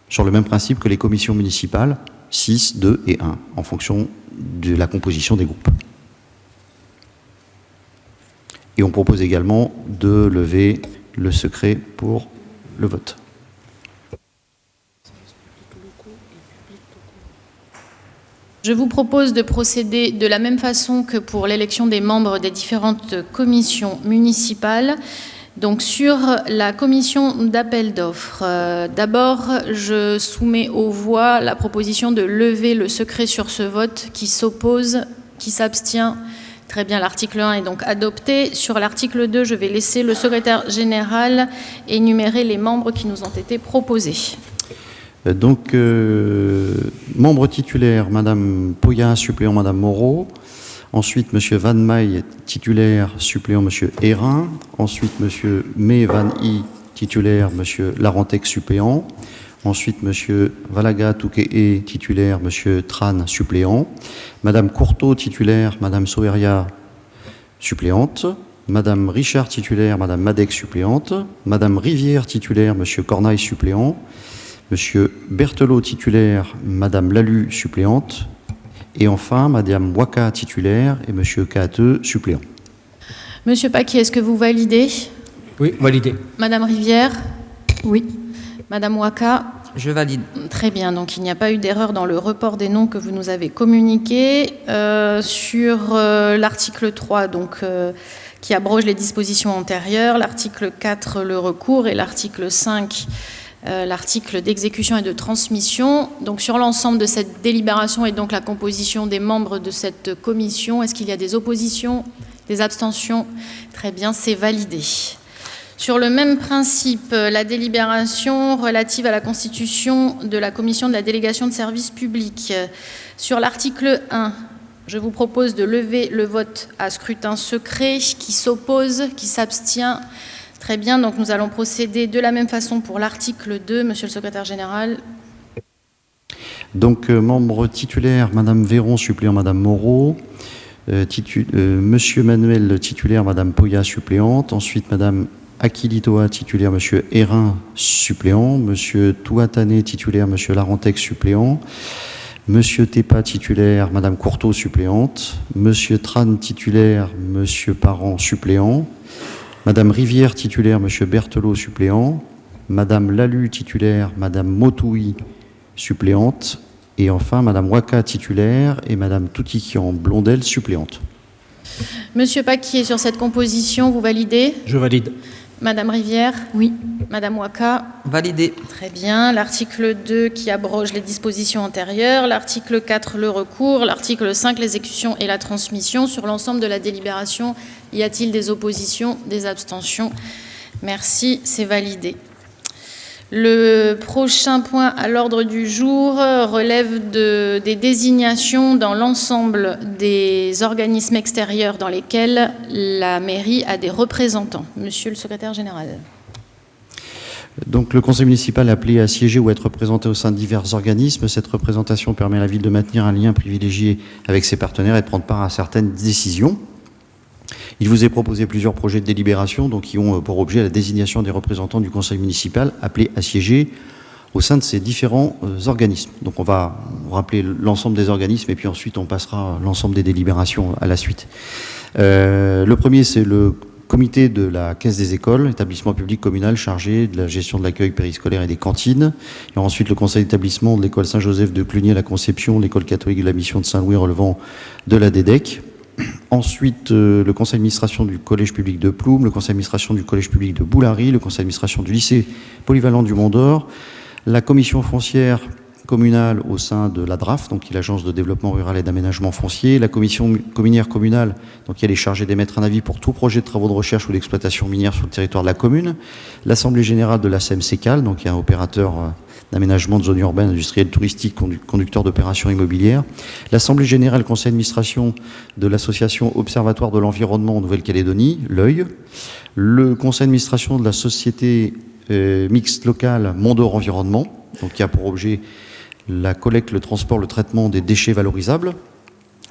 sur le même principe que les commissions municipales, 6, 2 et 1, en fonction de la composition des groupes. Et on propose également de lever le secret pour le vote. Je vous propose de procéder de la même façon que pour l'élection des membres des différentes commissions municipales. Donc sur la commission d'appel d'offres, d'abord je soumets aux voix la proposition de lever le secret sur ce vote. Qui s'oppose, qui s'abstient? Très bien, l'article 1 est donc adopté. Sur l'article 2, je vais laisser le secrétaire général énumérer les membres qui nous ont été proposés. Donc, membre titulaire, Madame Poya, suppléant Madame Moreau. Ensuite, Monsieur Van Maille, titulaire, suppléant Monsieur Hérin. Ensuite, Monsieur May Van I, titulaire, Monsieur Larentec, suppléant. Ensuite, Monsieur Valaga Toukee, titulaire, Monsieur Tran, suppléant. Madame Courteau, titulaire, Madame Soeria, suppléante. Madame Richard, titulaire, Madame Madec, suppléante. Madame Rivière, titulaire, Monsieur Cornaille, suppléant. Monsieur Berthelot, titulaire, Madame Lalu, suppléante. Et enfin, Madame Waka, titulaire, et Monsieur Kaateux, suppléant. Monsieur Paquier, est-ce que vous validez? Oui, validé. Madame Rivière? Oui. Madame Waka? Je valide. Très bien, donc il n'y a pas eu d'erreur dans le report des noms que vous nous avez communiqué. Sur l'article 3, donc, qui abroge les dispositions antérieures, l'article 4, le recours, et l'article 5, l'article d'exécution et de transmission. Donc sur l'ensemble de cette délibération et donc la composition des membres de cette commission, est-ce qu'il y a des oppositions, des abstentions? Très bien, c'est validé. Sur le même principe, la délibération relative à la constitution de la commission de la délégation de services publics. Sur l'article 1, je vous propose de lever le vote à scrutin secret. Qui s'oppose, qui s'abstient? Très bien, donc nous allons procéder de la même façon pour l'article 2, Monsieur le secrétaire général. Donc, membre titulaire, Madame Véron, suppléant Madame Moreau. Monsieur Manuel titulaire, Madame Poya suppléante. Ensuite, Madame Akilitoa titulaire, Monsieur Hérin suppléant. Monsieur Touatane titulaire, Monsieur Larentec suppléant. Monsieur Tepa titulaire, Madame Courteau suppléante. Monsieur Tran titulaire, Monsieur Parent suppléant. Madame Rivière titulaire, Monsieur Berthelot suppléant. Madame Lalu titulaire, Madame Motoui suppléante. Et enfin, Madame Waka titulaire et Madame Toutikian-Blondel suppléante. Monsieur Paquier, sur cette composition, vous validez? Je valide. Madame Rivière? Oui. Madame Waka? Validé. Très bien. L'article 2 qui abroge les dispositions antérieures. L'article 4, le recours. L'article 5, l'exécution et la transmission. Sur l'ensemble de la délibération, y a-t-il des oppositions, des abstentions? Merci, c'est validé. Le prochain point à l'ordre du jour relève des désignations dans l'ensemble des organismes extérieurs dans lesquels la mairie a des représentants. Monsieur le secrétaire général. Donc, le conseil municipal est appelé à siéger ou à être représenté au sein de divers organismes. Cette représentation permet à la ville de maintenir un lien privilégié avec ses partenaires et de prendre part à certaines décisions. Il vous est proposé plusieurs projets de délibération donc, qui ont pour objet la désignation des représentants du conseil municipal appelés à siéger au sein de ces différents organismes. Donc on va rappeler l'ensemble des organismes et puis ensuite on passera l'ensemble des délibérations à la suite. Le premier, c'est le comité de la Caisse des écoles, établissement public communal chargé de la gestion de l'accueil périscolaire et des cantines. Et ensuite, le conseil d'établissement de l'école Saint-Joseph de Cluny à la Conception, l'école catholique de la mission de Saint-Louis relevant de la DEDEC. Ensuite, le conseil d'administration du collège public de Ploum, le conseil d'administration du collège public de Boulary, le conseil d'administration du lycée polyvalent du Mont-d'Or, la commission foncière communale au sein de la DRAF, donc qui est l'agence de développement rural et d'aménagement foncier, la commission minière communale, donc qui est chargée d'émettre un avis pour tout projet de travaux de recherche ou d'exploitation minière sur le territoire de la commune, l'assemblée générale de la SEMSECAL, donc qui est un opérateur d'aménagement de zones urbaines, industrielles, touristiques, conducteur d'opérations immobilières, l'assemblée générale conseil d'administration de l'association Observatoire de l'environnement en Nouvelle-Calédonie, l'œil, le conseil d'administration de la société mixte locale Mont-d'Or Environnement, donc qui a pour objet la collecte, le transport, le traitement des déchets valorisables,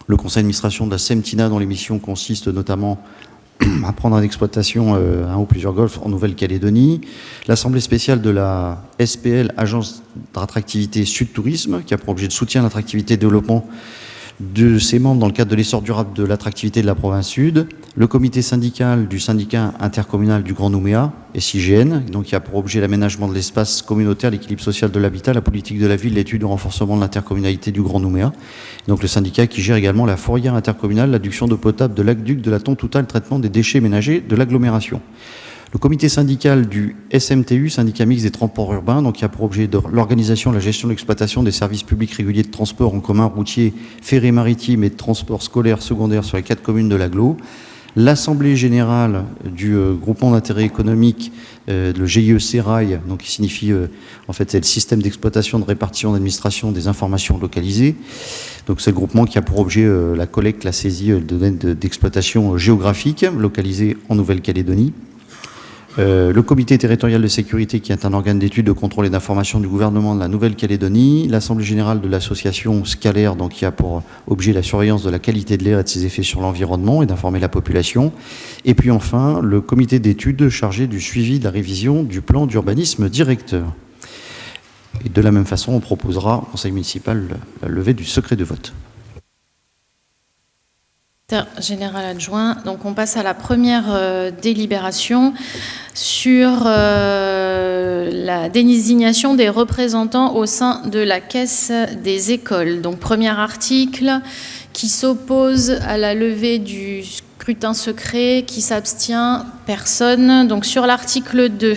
le conseil d'administration de la SEMTINA dont les missions consistent notamment à prendre en exploitation un ou plusieurs golfs en Nouvelle-Calédonie, l'assemblée spéciale de la SPL, Agence d'attractivité Sud Tourisme, qui a pour objet de soutien à l'attractivité et développement de ses membres dans le cadre de l'essor durable de l'attractivité de la province Sud, le comité syndical du syndicat intercommunal du Grand Nouméa, SIGN, donc qui a pour objet l'aménagement de l'espace communautaire, l'équilibre social de l'habitat, la politique de la ville, l'étude du renforcement de l'intercommunalité du Grand Nouméa. Donc le syndicat qui gère également la fourrière intercommunale, l'adduction d'eau potable de l'aqueduc de la Tontuta, le traitement des déchets ménagers de l'agglomération. Le comité syndical du SMTU, syndicat mixte des transports urbains, donc qui a pour objet de l'organisation, la gestion, l'exploitation des services publics réguliers de transport en commun routier, ferré maritime et de transport scolaire secondaire sur les 4 communes de l'agglo. L'assemblée générale du groupement d'intérêt économique, le GIE Rail, donc qui signifie en fait c'est le système d'exploitation, de répartition, d'administration des informations localisées. Donc c'est le groupement qui a pour objet la collecte, la saisie de données d'exploitation géographique localisées en Nouvelle-Calédonie. Le comité territorial de sécurité qui est un organe d'étude, de contrôle et d'information du gouvernement de la Nouvelle-Calédonie, l'assemblée générale de l'association Scalaire, donc qui a pour objet la surveillance de la qualité de l'air et de ses effets sur l'environnement et d'informer la population, et puis enfin le comité d'étude chargé du suivi de la révision du plan d'urbanisme directeur. Et de la même façon, on proposera au conseil municipal la levée du secret de vote. Général adjoint. Donc on passe à la première délibération sur la désignation des représentants au sein de la Caisse des écoles. Donc premier article qui s'oppose à la levée du scrutin secret, qui s'abstient, personne. Donc sur l'article 2,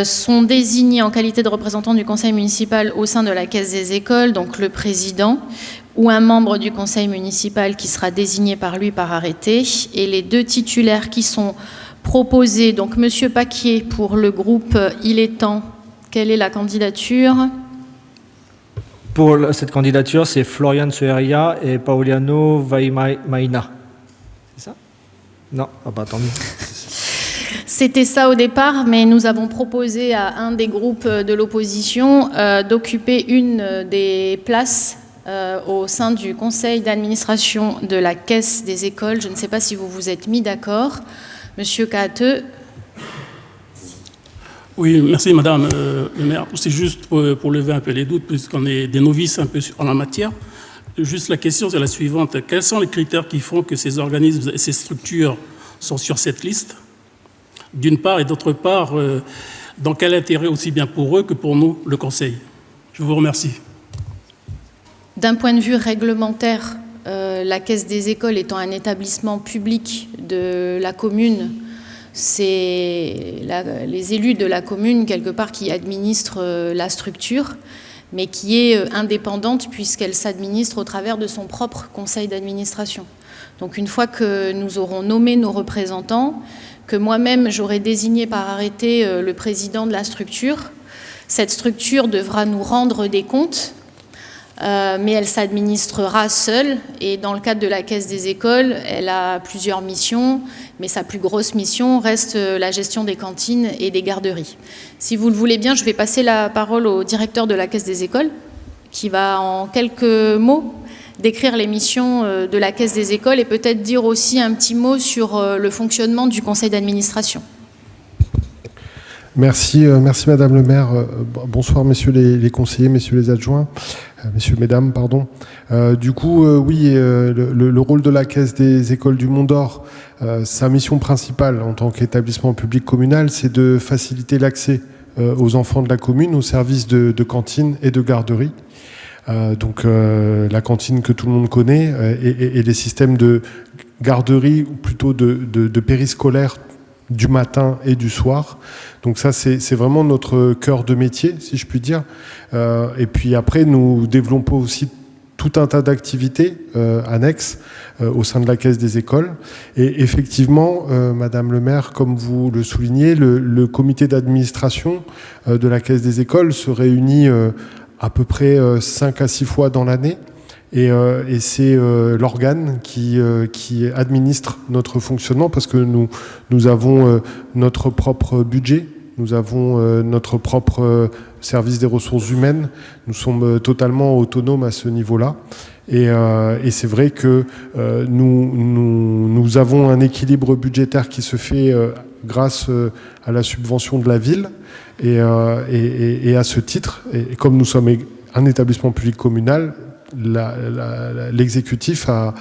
sont désignés en qualité de représentants du conseil municipal au sein de la Caisse des écoles, donc le président, ou un membre du conseil municipal qui sera désigné par lui par arrêté, et les 2 titulaires qui sont proposés. Donc Monsieur Paquier pour le groupe Il est temps, quelle est la candidature? Pour cette candidature, c'est Florian Sueria et Pauliano Vaimaina. C'est ça? Non, ah bah attendez. C'était ça au départ, mais nous avons proposé à un des groupes de l'opposition d'occuper une des places au sein du conseil d'administration de la Caisse des écoles. Je ne sais pas si vous vous êtes mis d'accord. Monsieur Kahateux. Oui, merci Madame le maire. C'est juste pour lever un peu les doutes, puisqu'on est des novices un peu en la matière. Juste la question, c'est la suivante. Quels sont les critères qui font que ces organismes et ces structures sont sur cette liste, d'une part, et d'autre part, dans quel intérêt aussi bien pour eux que pour nous, le Conseil? Je vous remercie. D'un point de vue réglementaire, la Caisse des écoles étant un établissement public de la commune, c'est les élus de la commune, quelque part, qui administrent la structure, mais qui est indépendante puisqu'elle s'administre au travers de son propre conseil d'administration. Donc une fois que nous aurons nommé nos représentants, que moi-même j'aurai désigné par arrêté le président de la structure, cette structure devra nous rendre des comptes, mais elle s'administrera seule, et dans le cadre de la Caisse des écoles, elle a plusieurs missions, mais sa plus grosse mission reste la gestion des cantines et des garderies. Si vous le voulez bien, je vais passer la parole au directeur de la Caisse des écoles, qui va en quelques mots décrire les missions de la Caisse des écoles et peut-être dire aussi un petit mot sur le fonctionnement du conseil d'administration. Merci, merci Madame le maire. Bonsoir messieurs les conseillers, messieurs les adjoints, messieurs, mesdames, pardon. Du coup, oui, le rôle de la Caisse des écoles du Mont d'Or, sa mission principale en tant qu'établissement public communal, c'est de faciliter l'accès aux enfants de la commune aux services de cantine et de garderie. Donc la cantine que tout le monde connaît et les systèmes de garderie, ou plutôt de périscolaire du matin et du soir. Donc ça, c'est vraiment notre cœur de métier, si je puis dire. Et puis après, nous développons aussi tout un tas d'activités annexes au sein de la Caisse des écoles. Et effectivement, Madame le maire, comme vous le soulignez, le comité d'administration de la Caisse des écoles se réunit à peu près 5 à 6 fois dans l'année. Et c'est l'organe qui administre notre fonctionnement, parce que nous avons notre propre budget, nous avons notre propre service des ressources humaines, nous sommes totalement autonomes à ce niveau-là. Et c'est vrai que nous avons un équilibre budgétaire qui se fait grâce à la subvention de la ville. Et à ce titre, et comme nous sommes un établissement public communal, l'exécutif a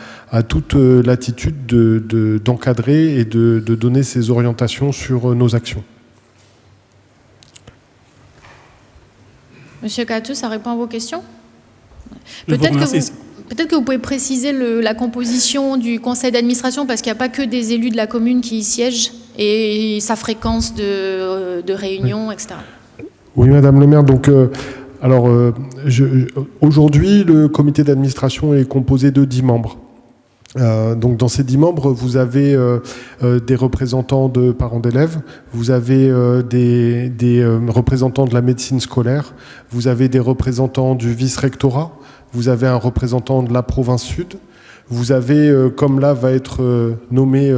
toute latitude d'encadrer et de donner ses orientations sur nos actions. Monsieur Kahateux, ça répond à vos questions? Peut-être que vous pouvez préciser la composition du conseil d'administration, parce qu'il n'y a pas que des élus de la commune qui y siègent, et sa fréquence de réunions, etc. Oui, Madame le maire, donc... Alors, aujourd'hui, le comité d'administration est composé de 10 membres. Donc, dans ces 10 membres, vous avez des représentants de parents d'élèves, vous avez des représentants de la médecine scolaire, vous avez des représentants du vice-rectorat, vous avez un représentant de la province sud, vous avez, comme là va être nommé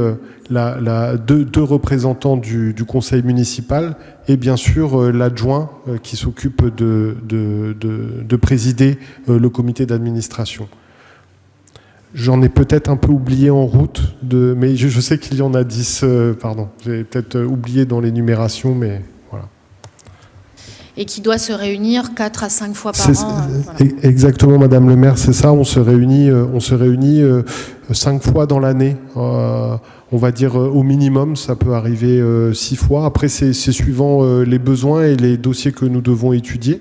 deux représentants du conseil municipal, et bien sûr l'adjoint qui s'occupe de présider le comité d'administration. J'en ai peut-être un peu oublié en route, mais je sais qu'il y en a 10, pardon. J'ai peut-être oublié dans l'énumération, mais voilà. Et qui doit se réunir 4 à 5 fois par an. Voilà. Exactement, Madame le maire, c'est ça. On se réunit 5 fois dans l'année. On va dire au minimum, ça peut arriver 6 fois. Après, c'est suivant les besoins et les dossiers que nous devons étudier.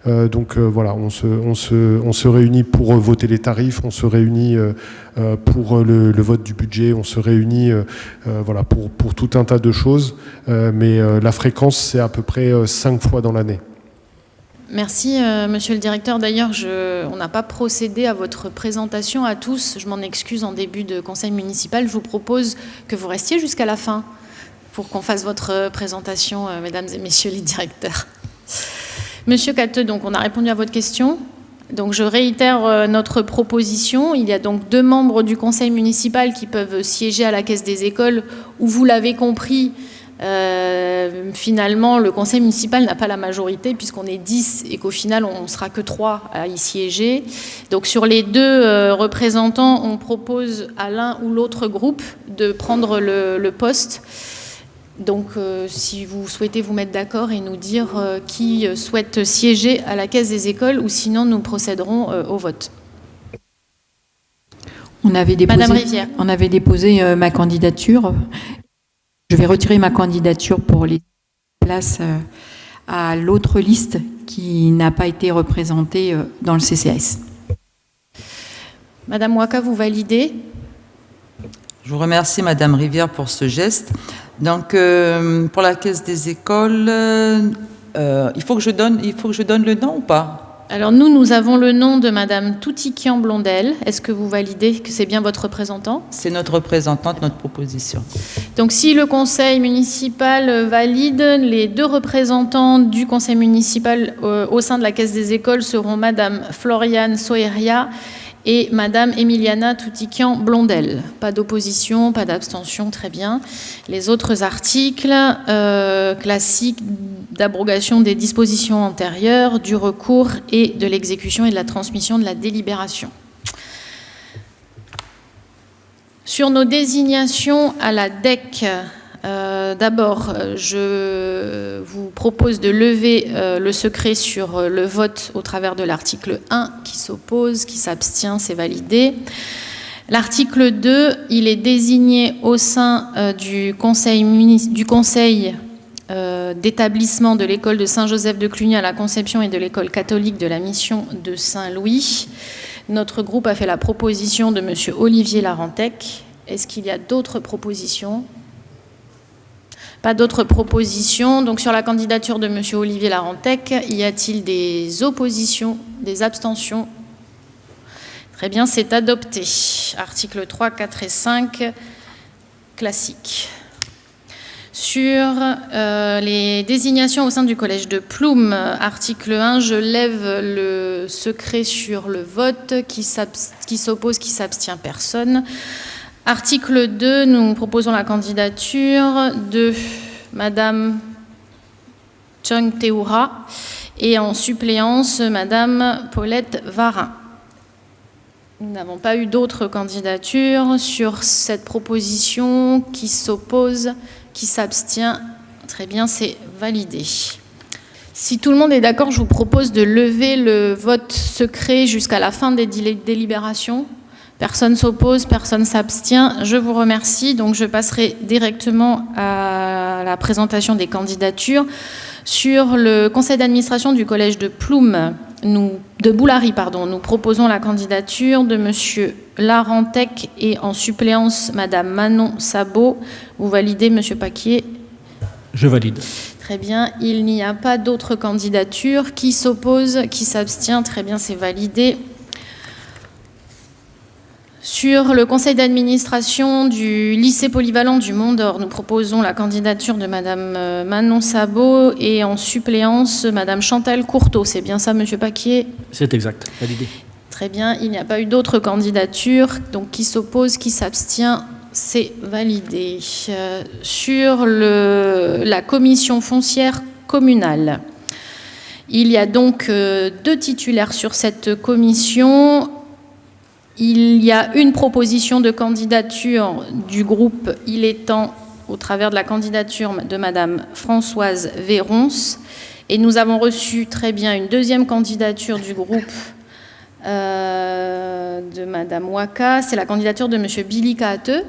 Donc voilà, on se réunit pour voter les tarifs, on se réunit pour le vote du budget, on se réunit voilà, pour tout un tas de choses. Mais la fréquence, c'est à peu près 5 fois dans l'année. Merci, monsieur le directeur. D'ailleurs, on n'a pas procédé à votre présentation à tous. Je m'en excuse en début de conseil municipal. Je vous propose que vous restiez jusqu'à la fin pour qu'on fasse votre présentation, mesdames et messieurs les directeurs. Monsieur Kahateux, donc on a répondu à votre question. Donc je réitère notre proposition. Il y a donc 2 membres du conseil municipal qui peuvent siéger à la Caisse des écoles, où vous l'avez compris, Finalement, le conseil municipal n'a pas la majorité puisqu'on est 10 et qu'au final, on ne sera que 3 à y siéger. Donc sur les 2 représentants, on propose à l'un ou l'autre groupe de prendre le poste. Donc si vous souhaitez vous mettre d'accord et nous dire qui souhaite siéger à la Caisse des écoles, ou sinon nous procéderons au vote. Madame Rivière. On avait déposé ma candidature. Je vais retirer ma candidature pour les places à l'autre liste qui n'a pas été représentée dans le CCAS. Madame Waka, vous validez? Je vous remercie, Madame Rivière, pour ce geste. Donc, pour la Caisse des écoles, il faut que je donne le nom ou pas? Alors nous avons le nom de Madame Toutiquian-Blondel. Est-ce que vous validez que c'est bien votre représentant? C'est notre représentante, notre proposition. Donc si le conseil municipal valide, les 2 représentants du conseil municipal au sein de la Caisse des écoles seront Madame Floriane Soeria et Madame Emiliana Toutiquian-Blondel. Pas d'opposition, pas d'abstention, très bien. Les autres articles classiques d'abrogation des dispositions antérieures, du recours et de l'exécution et de la transmission de la délibération. Sur nos désignations à la DEC, d'abord, je vous propose de lever le secret sur le vote au travers de l'article 1, qui s'oppose, qui s'abstient, c'est validé. L'article 2, il est désigné au sein du conseil d'établissement de l'école de Saint-Joseph de Cluny à la Conception et de l'école catholique de la mission de Saint-Louis. Notre groupe a fait la proposition de M. Olivier Larentec. Est-ce qu'il y a d'autres propositions ? Pas d'autres propositions. Donc sur la candidature de M. Olivier Larentec, y a-t-il des oppositions, des abstentions ? Très bien, c'est adopté. Articles 3, 4 et 5, classique. Sur les désignations au sein du collège de Ploum, article 1, je lève le secret sur le vote. Qui s'oppose, qui s'abstient, personne. Article 2, nous proposons la candidature de Madame Chong Teoura et en suppléance Madame Paulette Varin. Nous n'avons pas eu d'autres candidatures sur cette proposition. Qui s'oppose, qui s'abstient. Très bien, c'est validé. Si tout le monde est d'accord, je vous propose de lever le vote secret jusqu'à la fin des délibérations. Personne s'oppose, personne s'abstient. Je vous remercie. Donc, je passerai directement à la présentation des candidatures. Sur le conseil d'administration du collège de Ploum, de Boulary, nous proposons la candidature de M. Larentec et en suppléance Mme Manon Sabot. Vous validez, M. Paquier? Je valide. Très bien. Il n'y a pas d'autres candidatures. Qui s'oppose, qui s'abstient? Très bien, c'est validé. Sur le conseil d'administration du lycée polyvalent du Mont d'Or, nous proposons la candidature de Madame Manon Sabot et en suppléance Madame Chantal Courteau. C'est bien ça, M. Paquier? C'est exact, validé. Très bien, il n'y a pas eu d'autres candidatures. Donc, qui s'oppose, qui s'abstient, c'est validé. Sur la commission foncière communale, il y a donc 2 titulaires sur cette commission. Il y a une proposition de candidature du groupe Il est temps au travers de la candidature de Madame Françoise Véronce. Et nous avons reçu très bien une 2e candidature du groupe de Madame Waka. C'est la candidature de Monsieur Billy Kaate.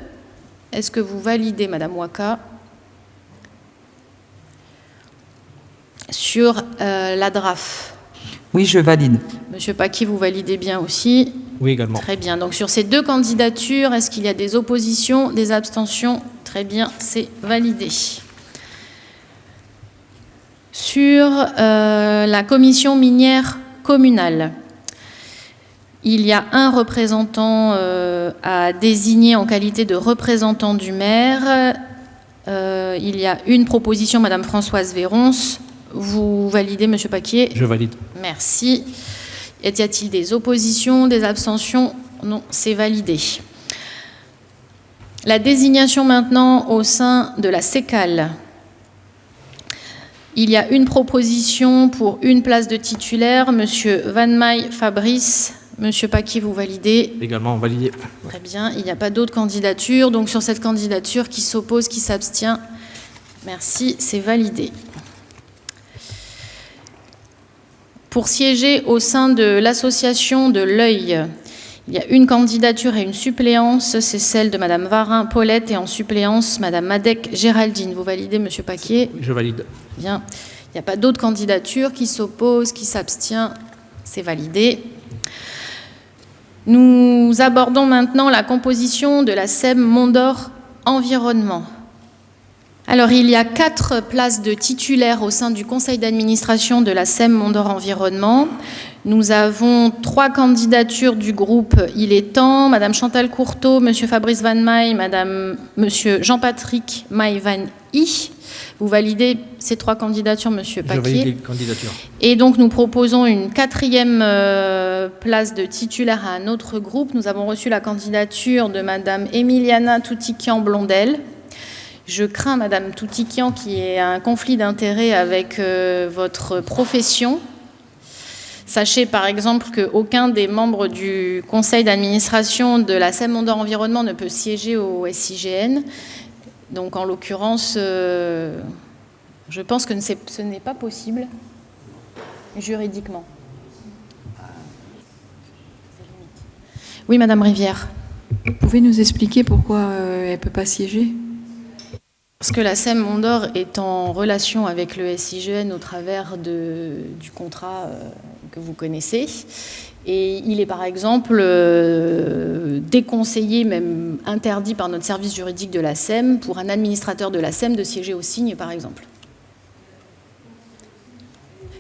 Est-ce que vous validez, Madame Waka? Sur la DRAF. Oui, je valide. Monsieur Paquier, vous validez bien aussi? Oui, également. Très bien. Donc, sur ces 2 candidatures, est-ce qu'il y a des oppositions, des abstentions? Très bien, c'est validé. Sur la commission minière communale, il y a un représentant à désigner en qualité de représentant du maire. Il y a une proposition, Madame Françoise Véronce. Vous validez, Monsieur Paquier? Je valide. Merci. Y a-t-il des oppositions, des abstentions? Non, c'est validé. La désignation maintenant au sein de la CECAL. Il y a une proposition pour une place de titulaire. Monsieur Van Maille Fabrice. Monsieur Paquet, vous validez? Également validé. Très bien. Il n'y a pas d'autres candidatures. Donc sur cette candidature, qui s'oppose, qui s'abstient? Merci, c'est validé. Pour siéger au sein de l'association de l'œil, il y a une candidature et une suppléance, c'est celle de Madame Varin-Paulette et en suppléance Madame Madec Géraldine. Vous validez, Monsieur Paquet? Je valide. Bien. Il n'y a pas d'autres candidatures, qui s'opposent, qui s'abstient, c'est validé. Nous abordons maintenant la composition de la SEM Mont-d'Or Environnement. Alors, il y a 4 places de titulaires au sein du conseil d'administration de la SEM Mont-d'Or Environnement. Nous avons 3 candidatures du groupe Il est temps, Madame Chantal Courteau, Monsieur Fabrice Van Maille, Monsieur Jean-Patrick Maille-Van-I. Vous validez ces 3 candidatures, Monsieur Paquet? Je valide les candidatures. Et donc, nous proposons une 4e place de titulaire à un autre groupe. Nous avons reçu la candidature de Madame Emiliana Toutiquian-Blondel. Je crains, Madame Toutiquian, qu'il y ait un conflit d'intérêts avec votre profession. Sachez par exemple qu'aucun des membres du conseil d'administration de la SEM Mont-d'Or Environnement ne peut siéger au SIGN. Donc en l'occurrence, je pense que ce n'est pas possible juridiquement. Oui, Madame Rivière. Vous pouvez nous expliquer pourquoi elle ne peut pas siéger? Parce que la SEM Mont-d'Or est en relation avec le SIGN au travers du contrat que vous connaissez. Et il est par exemple déconseillé, même interdit par notre service juridique de la SEM, pour un administrateur de la SEM de siéger au Cygne, par exemple.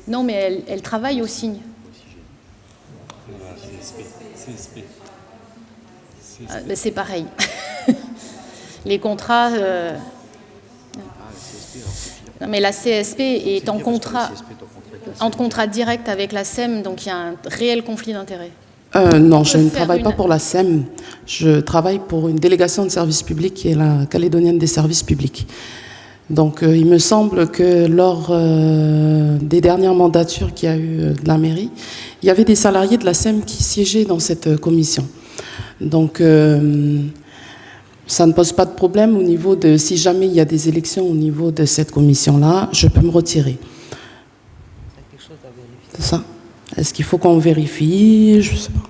Non, mais elle travaille au Cygne. C'est pareil. Les contrats... Non, mais la CSP est en contrat direct avec la SEM, donc il y a un réel conflit d'intérêts. Non, je ne travaille pas pour la SEM. Je travaille pour une délégation de services publics qui est la Calédonienne des services publics. Donc, il me semble que lors des dernières mandatures qu'il y a eu de la mairie, il y avait des salariés de la SEM qui siégeaient dans cette commission. Donc, ça ne pose pas de problème au niveau de... Si jamais il y a des élections au niveau de cette commission-là, je peux me retirer. C'est ça? Est-ce qu'il faut qu'on vérifie? Je ne sais pas.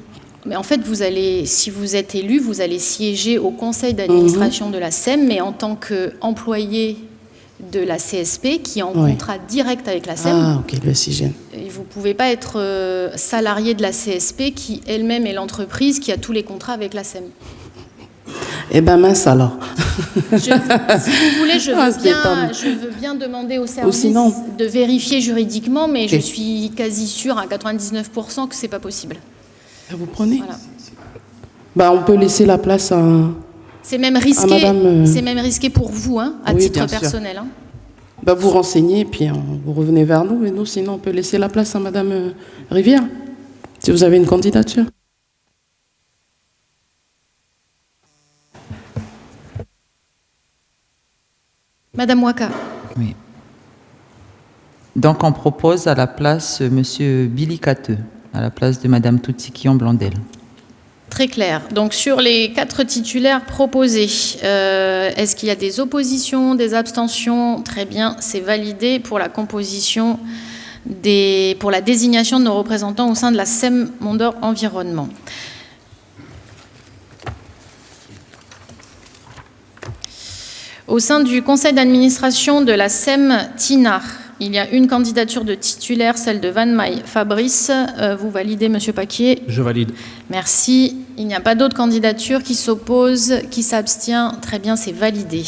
Mais en fait, si vous êtes élu, vous allez siéger au conseil d'administration de la SEM, mais en tant qu'employé de la CSP, qui est en contrat direct avec la SEM. Ah, ok, le SIGN. Et vous ne pouvez pas être salarié de la CSP, qui elle-même est l'entreprise qui a tous les contrats avec la SEM. Eh bien, mince alors. Si vous voulez, je veux bien demander au service de vérifier juridiquement, mais je suis quasi sûre à 99% que ce n'est pas possible. Vous prenez? Voilà. On peut laisser la place à... C'est même risqué, c'est même risqué pour vous, à titre personnel. Vous renseignez, et puis vous revenez vers nous, et nous, sinon, on peut laisser la place à Madame Rivière, si vous avez une candidature. Madame Waka. Oui. Donc, on propose à la place Monsieur Billy Cateux, à la place de Madame Toutiquian-Blondel. Très clair. Donc, sur les 4 titulaires proposés, est-ce qu'il y a des oppositions, des abstentions? Très bien, c'est validé pour la composition pour la désignation de nos représentants au sein de la SEM Mont-d'Or Environnement. Au sein du conseil d'administration de la SEM TINAR, il y a une candidature de titulaire, celle de Van Maille Fabrice. Vous validez, Monsieur Paquet? Je valide. Merci. Il n'y a pas d'autres candidatures qui s'opposent, qui s'abstient. Très bien, c'est validé.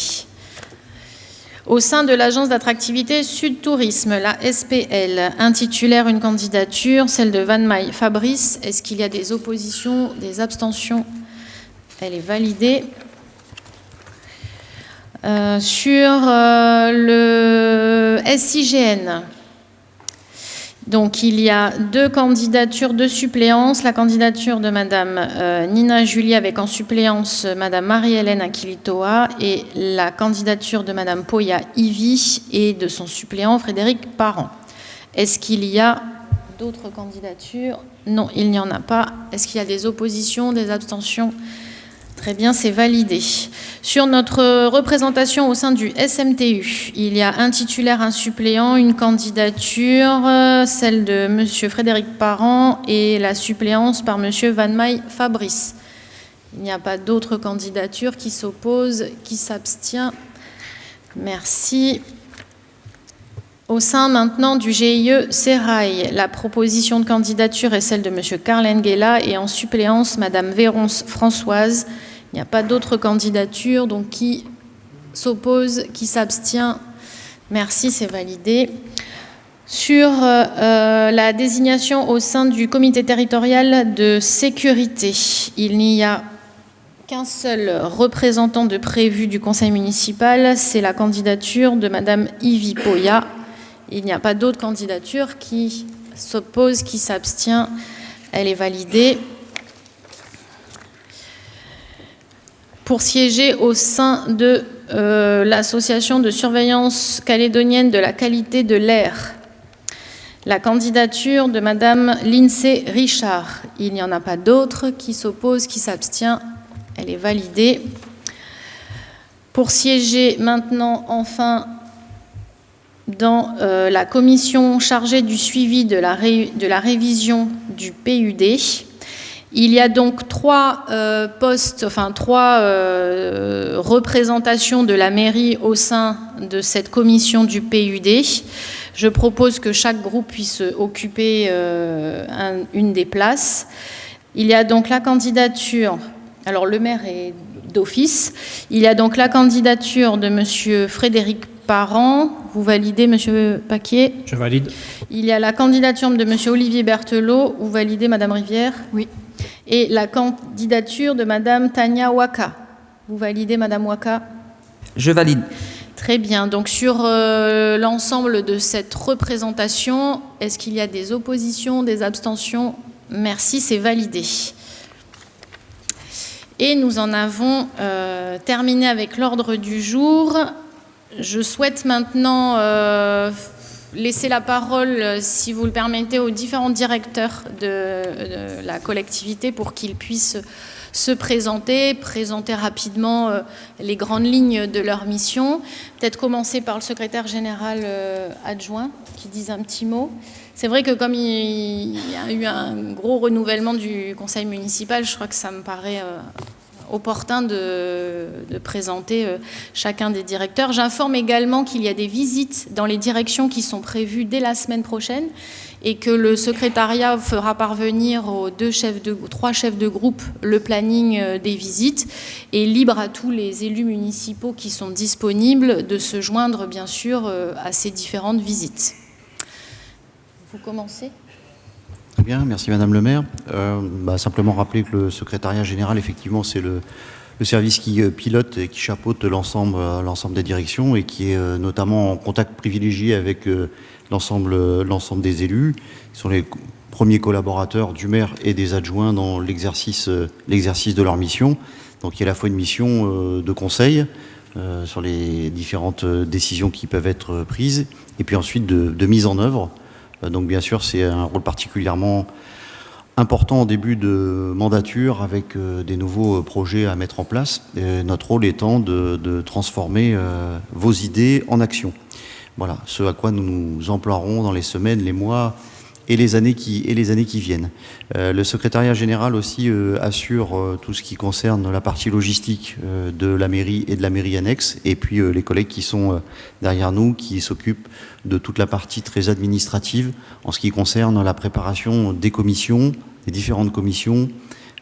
Au sein de l'agence d'attractivité Sud Tourisme, la SPL, un titulaire, une candidature, celle de Van Maille Fabrice. Est-ce qu'il y a des oppositions, des abstentions? Elle est validée. Sur le SIGN, Donc, il y a 2 candidatures de suppléance. La candidature de Madame Nina Julier avec en suppléance Madame Marie-Hélène Aquilitoa et la candidature de Madame Poya Ivy et de son suppléant Frédéric Parent. Est-ce qu'il y a d'autres candidatures? Non, il n'y en a pas. Est-ce qu'il y a des oppositions, des abstentions? Très bien, c'est validé. Sur notre représentation au sein du SMTU, il y a un titulaire, un suppléant, une candidature, celle de M. Frédéric Parent et la suppléance par M. Van Maille Fabrice. Il n'y a pas d'autres candidatures qui s'opposent, qui s'abstient. Merci. Au sein maintenant du GIE Sérail, la proposition de candidature est celle de M. Karl Nguela et en suppléance Mme Véronce Françoise. Il n'y a pas d'autres candidatures, donc qui s'oppose, qui s'abstient? Merci, c'est validé. Sur la désignation au sein du comité territorial de sécurité, il n'y a qu'un seul représentant de prévu du conseil municipal, c'est la candidature de Mme Ivy Poya. Il n'y a pas d'autres candidatures qui s'opposent, qui s'abstient. Elle est validée. Pour siéger au sein de l'association de surveillance calédonienne de la qualité de l'air, la candidature de Madame Lindsay Richard. Il n'y en a pas d'autres qui s'opposent, qui s'abstient. Elle est validée. Pour siéger maintenant, enfin, dans la commission chargée du suivi de la révision du PUD, il y a donc 3 postes, enfin 3 représentations de la mairie au sein de cette commission du PUD. Je propose que chaque groupe puisse occuper une des places. Il y a donc la candidature, alors le maire est d'office, il y a donc la candidature de M. Frédéric Parent. Vous validez, M. Paquier? Je valide. Il y a la candidature de M. Olivier Berthelot. Vous validez, Mme Rivière? Oui. Et la candidature de Mme Tania Waka. Vous validez, Mme Waka? Je valide. Très bien. Donc, sur l'ensemble de cette représentation, est-ce qu'il y a des oppositions, des abstentions? Merci, c'est validé. Et nous en avons terminé avec l'ordre du jour. Je souhaite maintenant laisser la parole, si vous le permettez, aux différents directeurs de la collectivité pour qu'ils puissent se présenter rapidement les grandes lignes de leur mission. Peut-être commencer par le secrétaire général adjoint qui dise un petit mot. C'est vrai que comme il y a eu un gros renouvellement du conseil municipal, je crois que ça me paraît opportun de présenter chacun des directeurs. J'informe également qu'il y a des visites dans les directions qui sont prévues dès la semaine prochaine et que le secrétariat fera parvenir aux 3 chefs de groupe le planning des visites et libre à tous les élus municipaux qui sont disponibles de se joindre bien sûr à ces différentes visites. Vous commencez ? Très bien, merci Madame le maire. Simplement rappeler que le secrétariat général, effectivement, c'est le service qui pilote et qui chapeaute l'ensemble des directions et qui est notamment en contact privilégié avec l'ensemble des élus. Ils sont les premiers collaborateurs du maire et des adjoints dans l'exercice de leur mission. Donc il y a à la fois une mission de conseil sur les différentes décisions qui peuvent être prises et puis ensuite de mise en œuvre. Donc bien sûr, c'est un rôle particulièrement important au début de mandature avec des nouveaux projets à mettre en place. Et notre rôle étant de transformer vos idées en action. Voilà, ce à quoi nous nous emploierons dans les semaines, les mois et les années qui viennent. Le secrétariat général aussi assure tout ce qui concerne la partie logistique de la mairie et de la mairie annexe, et puis les collègues qui sont derrière nous, qui s'occupent de toute la partie très administrative en ce qui concerne la préparation des commissions, des différentes commissions,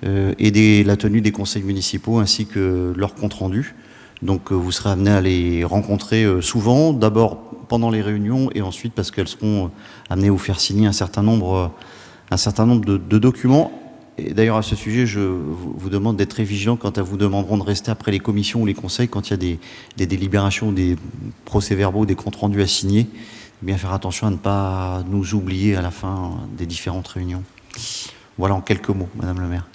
et la tenue des conseils municipaux ainsi que leur compte rendu. Donc vous serez amené à les rencontrer souvent, d'abord pendant les réunions et ensuite parce qu'elles seront amenées à vous faire signer un certain nombre de documents. Et d'ailleurs à ce sujet, je vous demande d'être très vigilant quand elles vous demanderont de rester après les commissions ou les conseils quand il y a des délibérations, des procès-verbaux, des comptes rendus à signer, bien faire attention à ne pas nous oublier à la fin des différentes réunions. Voilà en quelques mots, Madame le maire.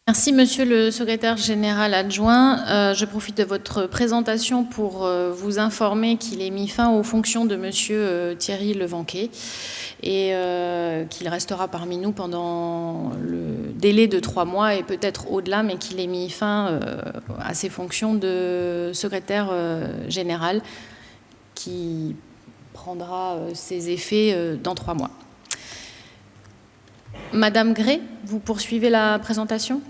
Merci, Monsieur le secrétaire général adjoint. Je profite de votre présentation pour vous informer qu'il est mis fin aux fonctions de Monsieur Thierry Levanquet et qu'il restera parmi nous pendant le délai de 3 mois et peut-être au-delà, mais qu'il ait mis fin à ses fonctions de secrétaire général qui prendra ses effets dans 3 mois. Madame Gray, vous poursuivez la présentation ?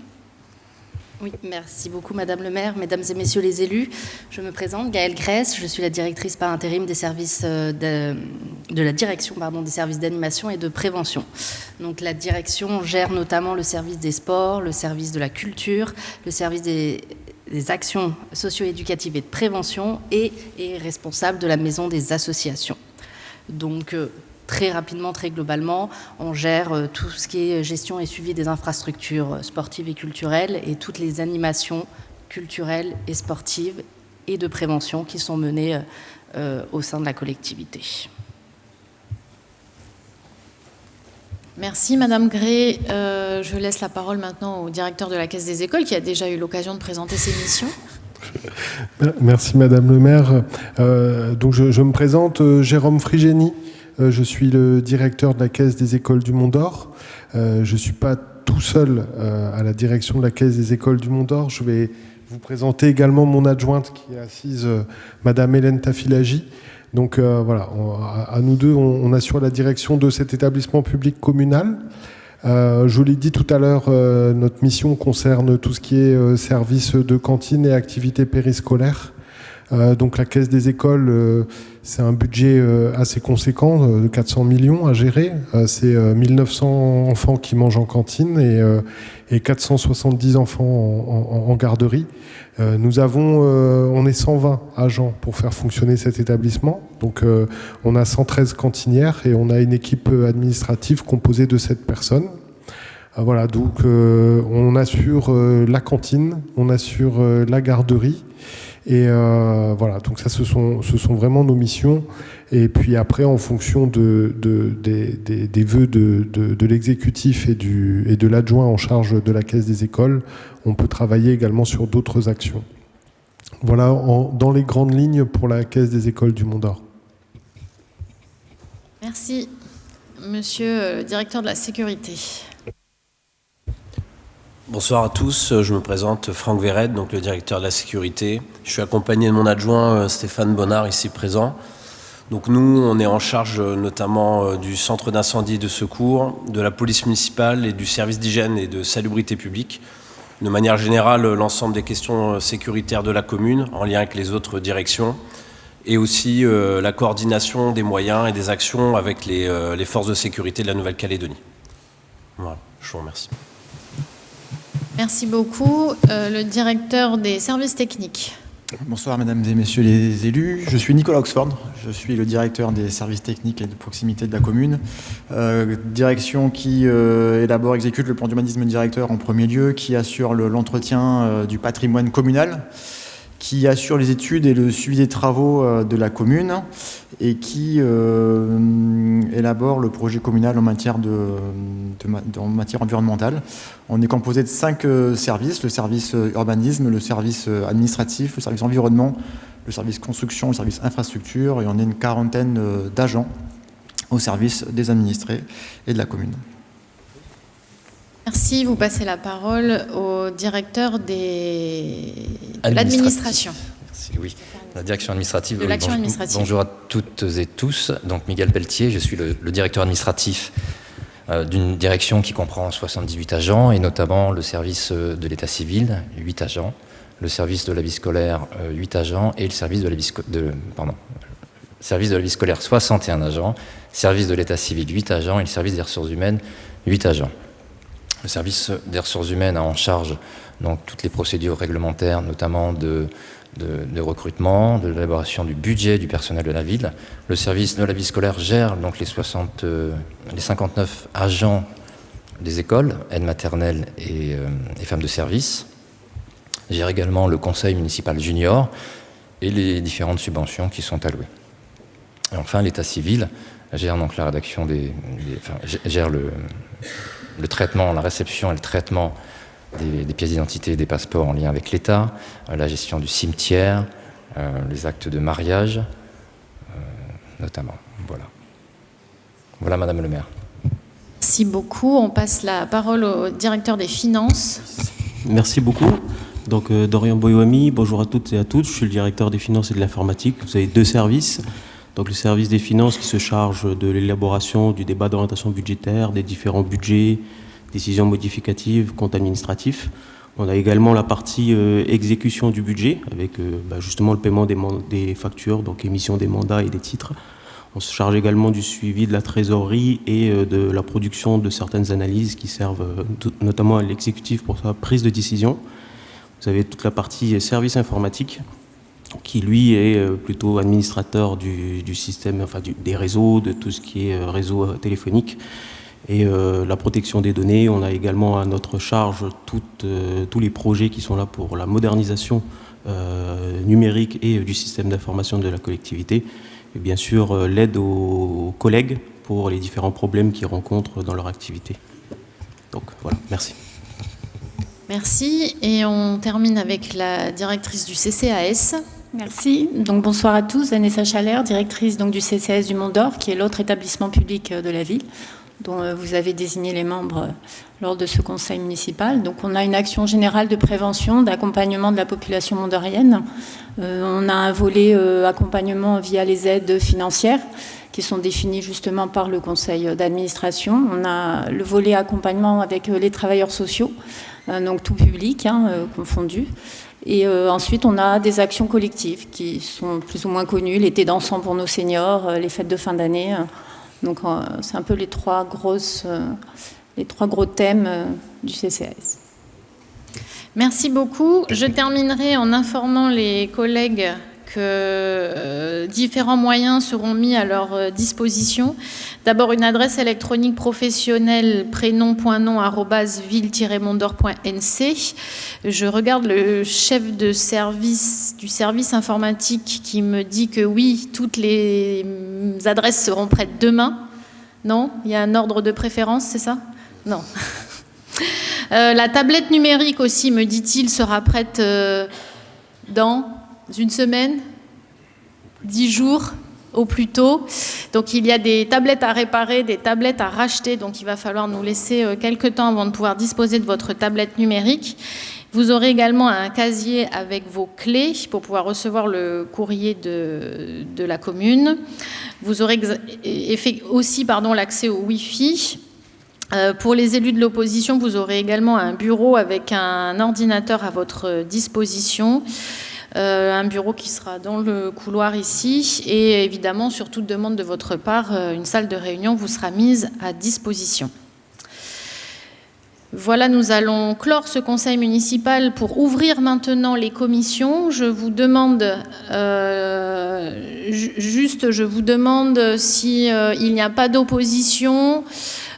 Oui, merci beaucoup Madame le maire, mesdames et messieurs les élus. Je me présente, Gaëlle Grèce, je suis la directrice par intérim des services de la direction des services d'animation et de prévention. Donc la direction gère notamment le service des sports, le service de la culture, le service des actions socio-éducatives et de prévention et est responsable de la maison des associations. Donc très rapidement, très globalement, on gère tout ce qui est gestion et suivi des infrastructures sportives et culturelles et toutes les animations culturelles et sportives et de prévention qui sont menées au sein de la collectivité. Merci Madame Gray. Je laisse la parole maintenant au directeur de la Caisse des écoles qui a déjà eu l'occasion de présenter ses missions. Merci Madame le maire. Donc je me présente, Jérôme Frigény. Je suis le directeur de la Caisse des écoles du Mont d'Or. Je ne suis pas tout seul à la direction de la Caisse des écoles du Mont d'Or. Je vais vous présenter également mon adjointe qui est assise, Madame Hélène Tafilagi. Donc voilà, à nous deux, on assure la direction de cet établissement public communal. Je vous l'ai dit tout à l'heure, notre mission concerne tout ce qui est services de cantine et activités périscolaires. Donc la Caisse des écoles, c'est un budget assez conséquent, de 400 millions à gérer. C'est 1900 enfants qui mangent en cantine et 470 enfants en garderie. On est 120 agents pour faire fonctionner cet établissement. Donc on a 113 cantinières et on a une équipe administrative composée de 7 personnes. Voilà, donc on assure la cantine, on assure la garderie. Et voilà, donc ça, ce sont vraiment nos missions. Et puis après, en fonction des vœux de l'exécutif et de l'adjoint en charge de la Caisse des écoles, on peut travailler également sur d'autres actions. Voilà, dans les grandes lignes pour la Caisse des écoles du Mont d'Or. Merci, Monsieur le directeur de la sécurité. Bonsoir à tous, je me présente Franck Verret, donc le directeur de la sécurité. Je suis accompagné de mon adjoint Stéphane Bonnard, ici présent. Donc nous, on est en charge notamment du centre d'incendie et de secours, de la police municipale et du service d'hygiène et de salubrité publique. De manière générale, l'ensemble des questions sécuritaires de la commune, en lien avec les autres directions, et aussi la coordination des moyens et des actions avec les forces de sécurité de la Nouvelle-Calédonie. Voilà, je vous remercie. Merci beaucoup. Le directeur des services techniques. Bonsoir mesdames et messieurs les élus. Je suis Nicolas Oxford. Je suis le directeur des services techniques et de proximité de la commune. Direction qui élabore, exécute le plan d'humanisme directeur en premier lieu, qui assure l'entretien du patrimoine communal, qui assure les études et le suivi des travaux de la commune et qui élabore le projet communal en matière environnementale. On est composé de 5 services, le service urbanisme, le service administratif, le service environnement, le service construction, le service infrastructure, et on est une quarantaine d'agents au service des administrés et de la commune. Merci. Vous passez la parole au directeur de l'administration. Merci, oui. La direction administrative. De l'action administrative. Bonjour à toutes et tous. Donc Miguel Pelletier, je suis le directeur administratif d'une direction qui comprend 78 agents et notamment le service de l'état civil, 8 agents, le service de la vie scolaire, 8 agents et le service de la vie scolaire, 61 agents, service de l'état civil, 8 agents et le service des ressources humaines, 8 agents. Le service des ressources humaines a en charge donc toutes les procédures réglementaires, notamment de recrutement, de l'élaboration du budget du personnel de la ville. Le service de la vie scolaire gère donc les 59 agents des écoles, aides maternelles et femmes de service. Gère également le conseil municipal junior et les différentes subventions qui sont allouées. Et enfin, l'état civil gère donc la rédaction gère le traitement, la réception et le traitement des pièces d'identité et des passeports en lien avec l'État, la gestion du cimetière, les actes de mariage, notamment. Voilà. Voilà, Madame le maire. Merci beaucoup. On passe la parole au directeur des finances. Merci beaucoup. Donc, Dorian Boyoami, bonjour à toutes et à tous. Je suis le directeur des finances et de l'informatique. Vous avez 2 services. Donc, le service des finances qui se charge de l'élaboration du débat d'orientation budgétaire, des différents budgets, décisions modificatives, comptes administratifs. On a également la partie exécution du budget, avec justement le paiement des factures, donc émission des mandats et des titres. On se charge également du suivi de la trésorerie et de la production de certaines analyses qui servent notamment à l'exécutif pour sa prise de décision. Vous avez toute la partie service informatique, qui lui est plutôt administrateur du système, enfin des réseaux, de tout ce qui est réseau téléphonique. Et la protection des données, on a également à notre charge tous les projets qui sont là pour la modernisation numérique et du système d'information de la collectivité. Et bien sûr, l'aide aux collègues pour les différents problèmes qu'ils rencontrent dans leur activité. Donc voilà, merci. Merci. Et on termine avec la directrice du CCAS. Merci. Donc bonsoir à tous, Vanessa Chalère, directrice donc, du CCAS du Mont d'Or, qui est l'autre établissement public de la ville, dont vous avez désigné les membres lors de ce conseil municipal. Donc on a une action générale de prévention, d'accompagnement de la population mondorienne. On a un volet accompagnement via les aides financières qui sont définies justement par le conseil d'administration. On a le volet accompagnement avec les travailleurs sociaux, donc tout public, confondu. Et ensuite, on a des actions collectives qui sont plus ou moins connues, l'été dansant pour nos seniors, les fêtes de fin d'année. Donc c'est un peu les trois gros thèmes du CCAS. Merci beaucoup. Je terminerai en informant les collègues que différents moyens seront mis à leur disposition. D'abord, une adresse électronique professionnelle prénom.nom@ville-mondor.nc. Je regarde le chef de service du service informatique qui me dit que oui, toutes les adresses seront prêtes demain. Non? Il y a un ordre de préférence, c'est ça? Non. La tablette numérique aussi, me dit-il, sera prête dans une semaine, 10 jours au plus tôt. Donc il y a des tablettes à réparer, des tablettes à racheter, donc il va falloir nous laisser quelques temps avant de pouvoir disposer de votre tablette numérique. Vous aurez également un casier avec vos clés pour pouvoir recevoir le courrier de la commune. Vous aurez aussi l'accès au Wi-Fi. Pour les élus de l'opposition, vous aurez également un bureau avec un ordinateur à votre disposition. Un bureau qui sera dans le couloir ici et évidemment, sur toute demande de votre part, une salle de réunion vous sera mise à disposition. Voilà, nous allons clore ce conseil municipal pour ouvrir maintenant les commissions. Je vous demande s'il n'y a pas d'opposition,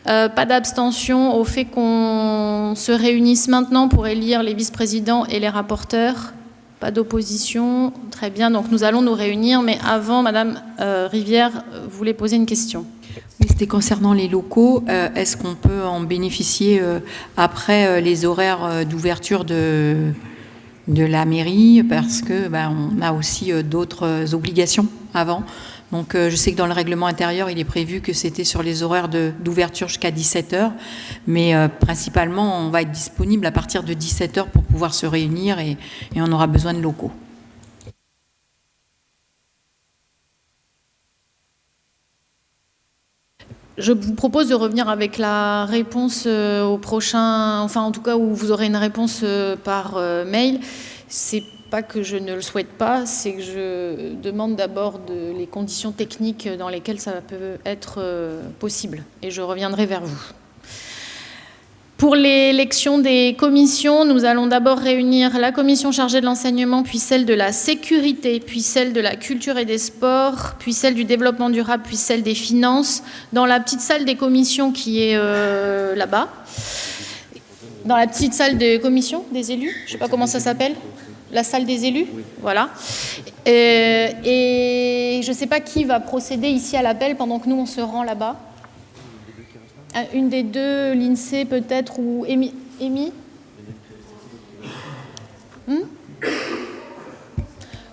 pas d'abstention au fait qu'on se réunisse maintenant pour élire les vice-présidents et les rapporteurs. Pas d'opposition, très bien. Donc nous allons nous réunir, mais avant, Madame Rivière voulait poser une question. Oui, c'était concernant les locaux. Est-ce qu'on peut en bénéficier après les horaires d'ouverture de la mairie, parce que on a aussi d'autres obligations avant. Donc je sais que dans le règlement intérieur, il est prévu que c'était sur les horaires d'ouverture jusqu'à 17h, mais principalement, on va être disponible à partir de 17h pour pouvoir se réunir et on aura besoin de locaux. Je vous propose de revenir avec la réponse au prochain, enfin en tout cas où vous aurez une réponse par mail. C'est pas que je ne le souhaite pas, c'est que je demande d'abord les conditions techniques dans lesquelles ça peut être possible. Et je reviendrai vers vous. Pour l'élection des commissions, nous allons d'abord réunir la commission chargée de l'enseignement, puis celle de la sécurité, puis celle de la culture et des sports, puis celle du développement durable, puis celle des finances, dans la petite salle des commissions qui est là-bas. Dans la petite salle de commission des élus, je ne sais pas comment ça s'appelle. La salle des élus, oui. Voilà. Et je ne sais pas qui va procéder ici à l'appel pendant que nous, on se rend là-bas. Une des deux, l'INSEE peut-être, ou Amy.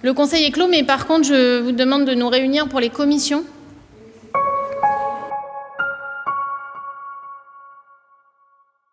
Le conseil est clos, mais par contre, je vous demande de nous réunir pour les commissions.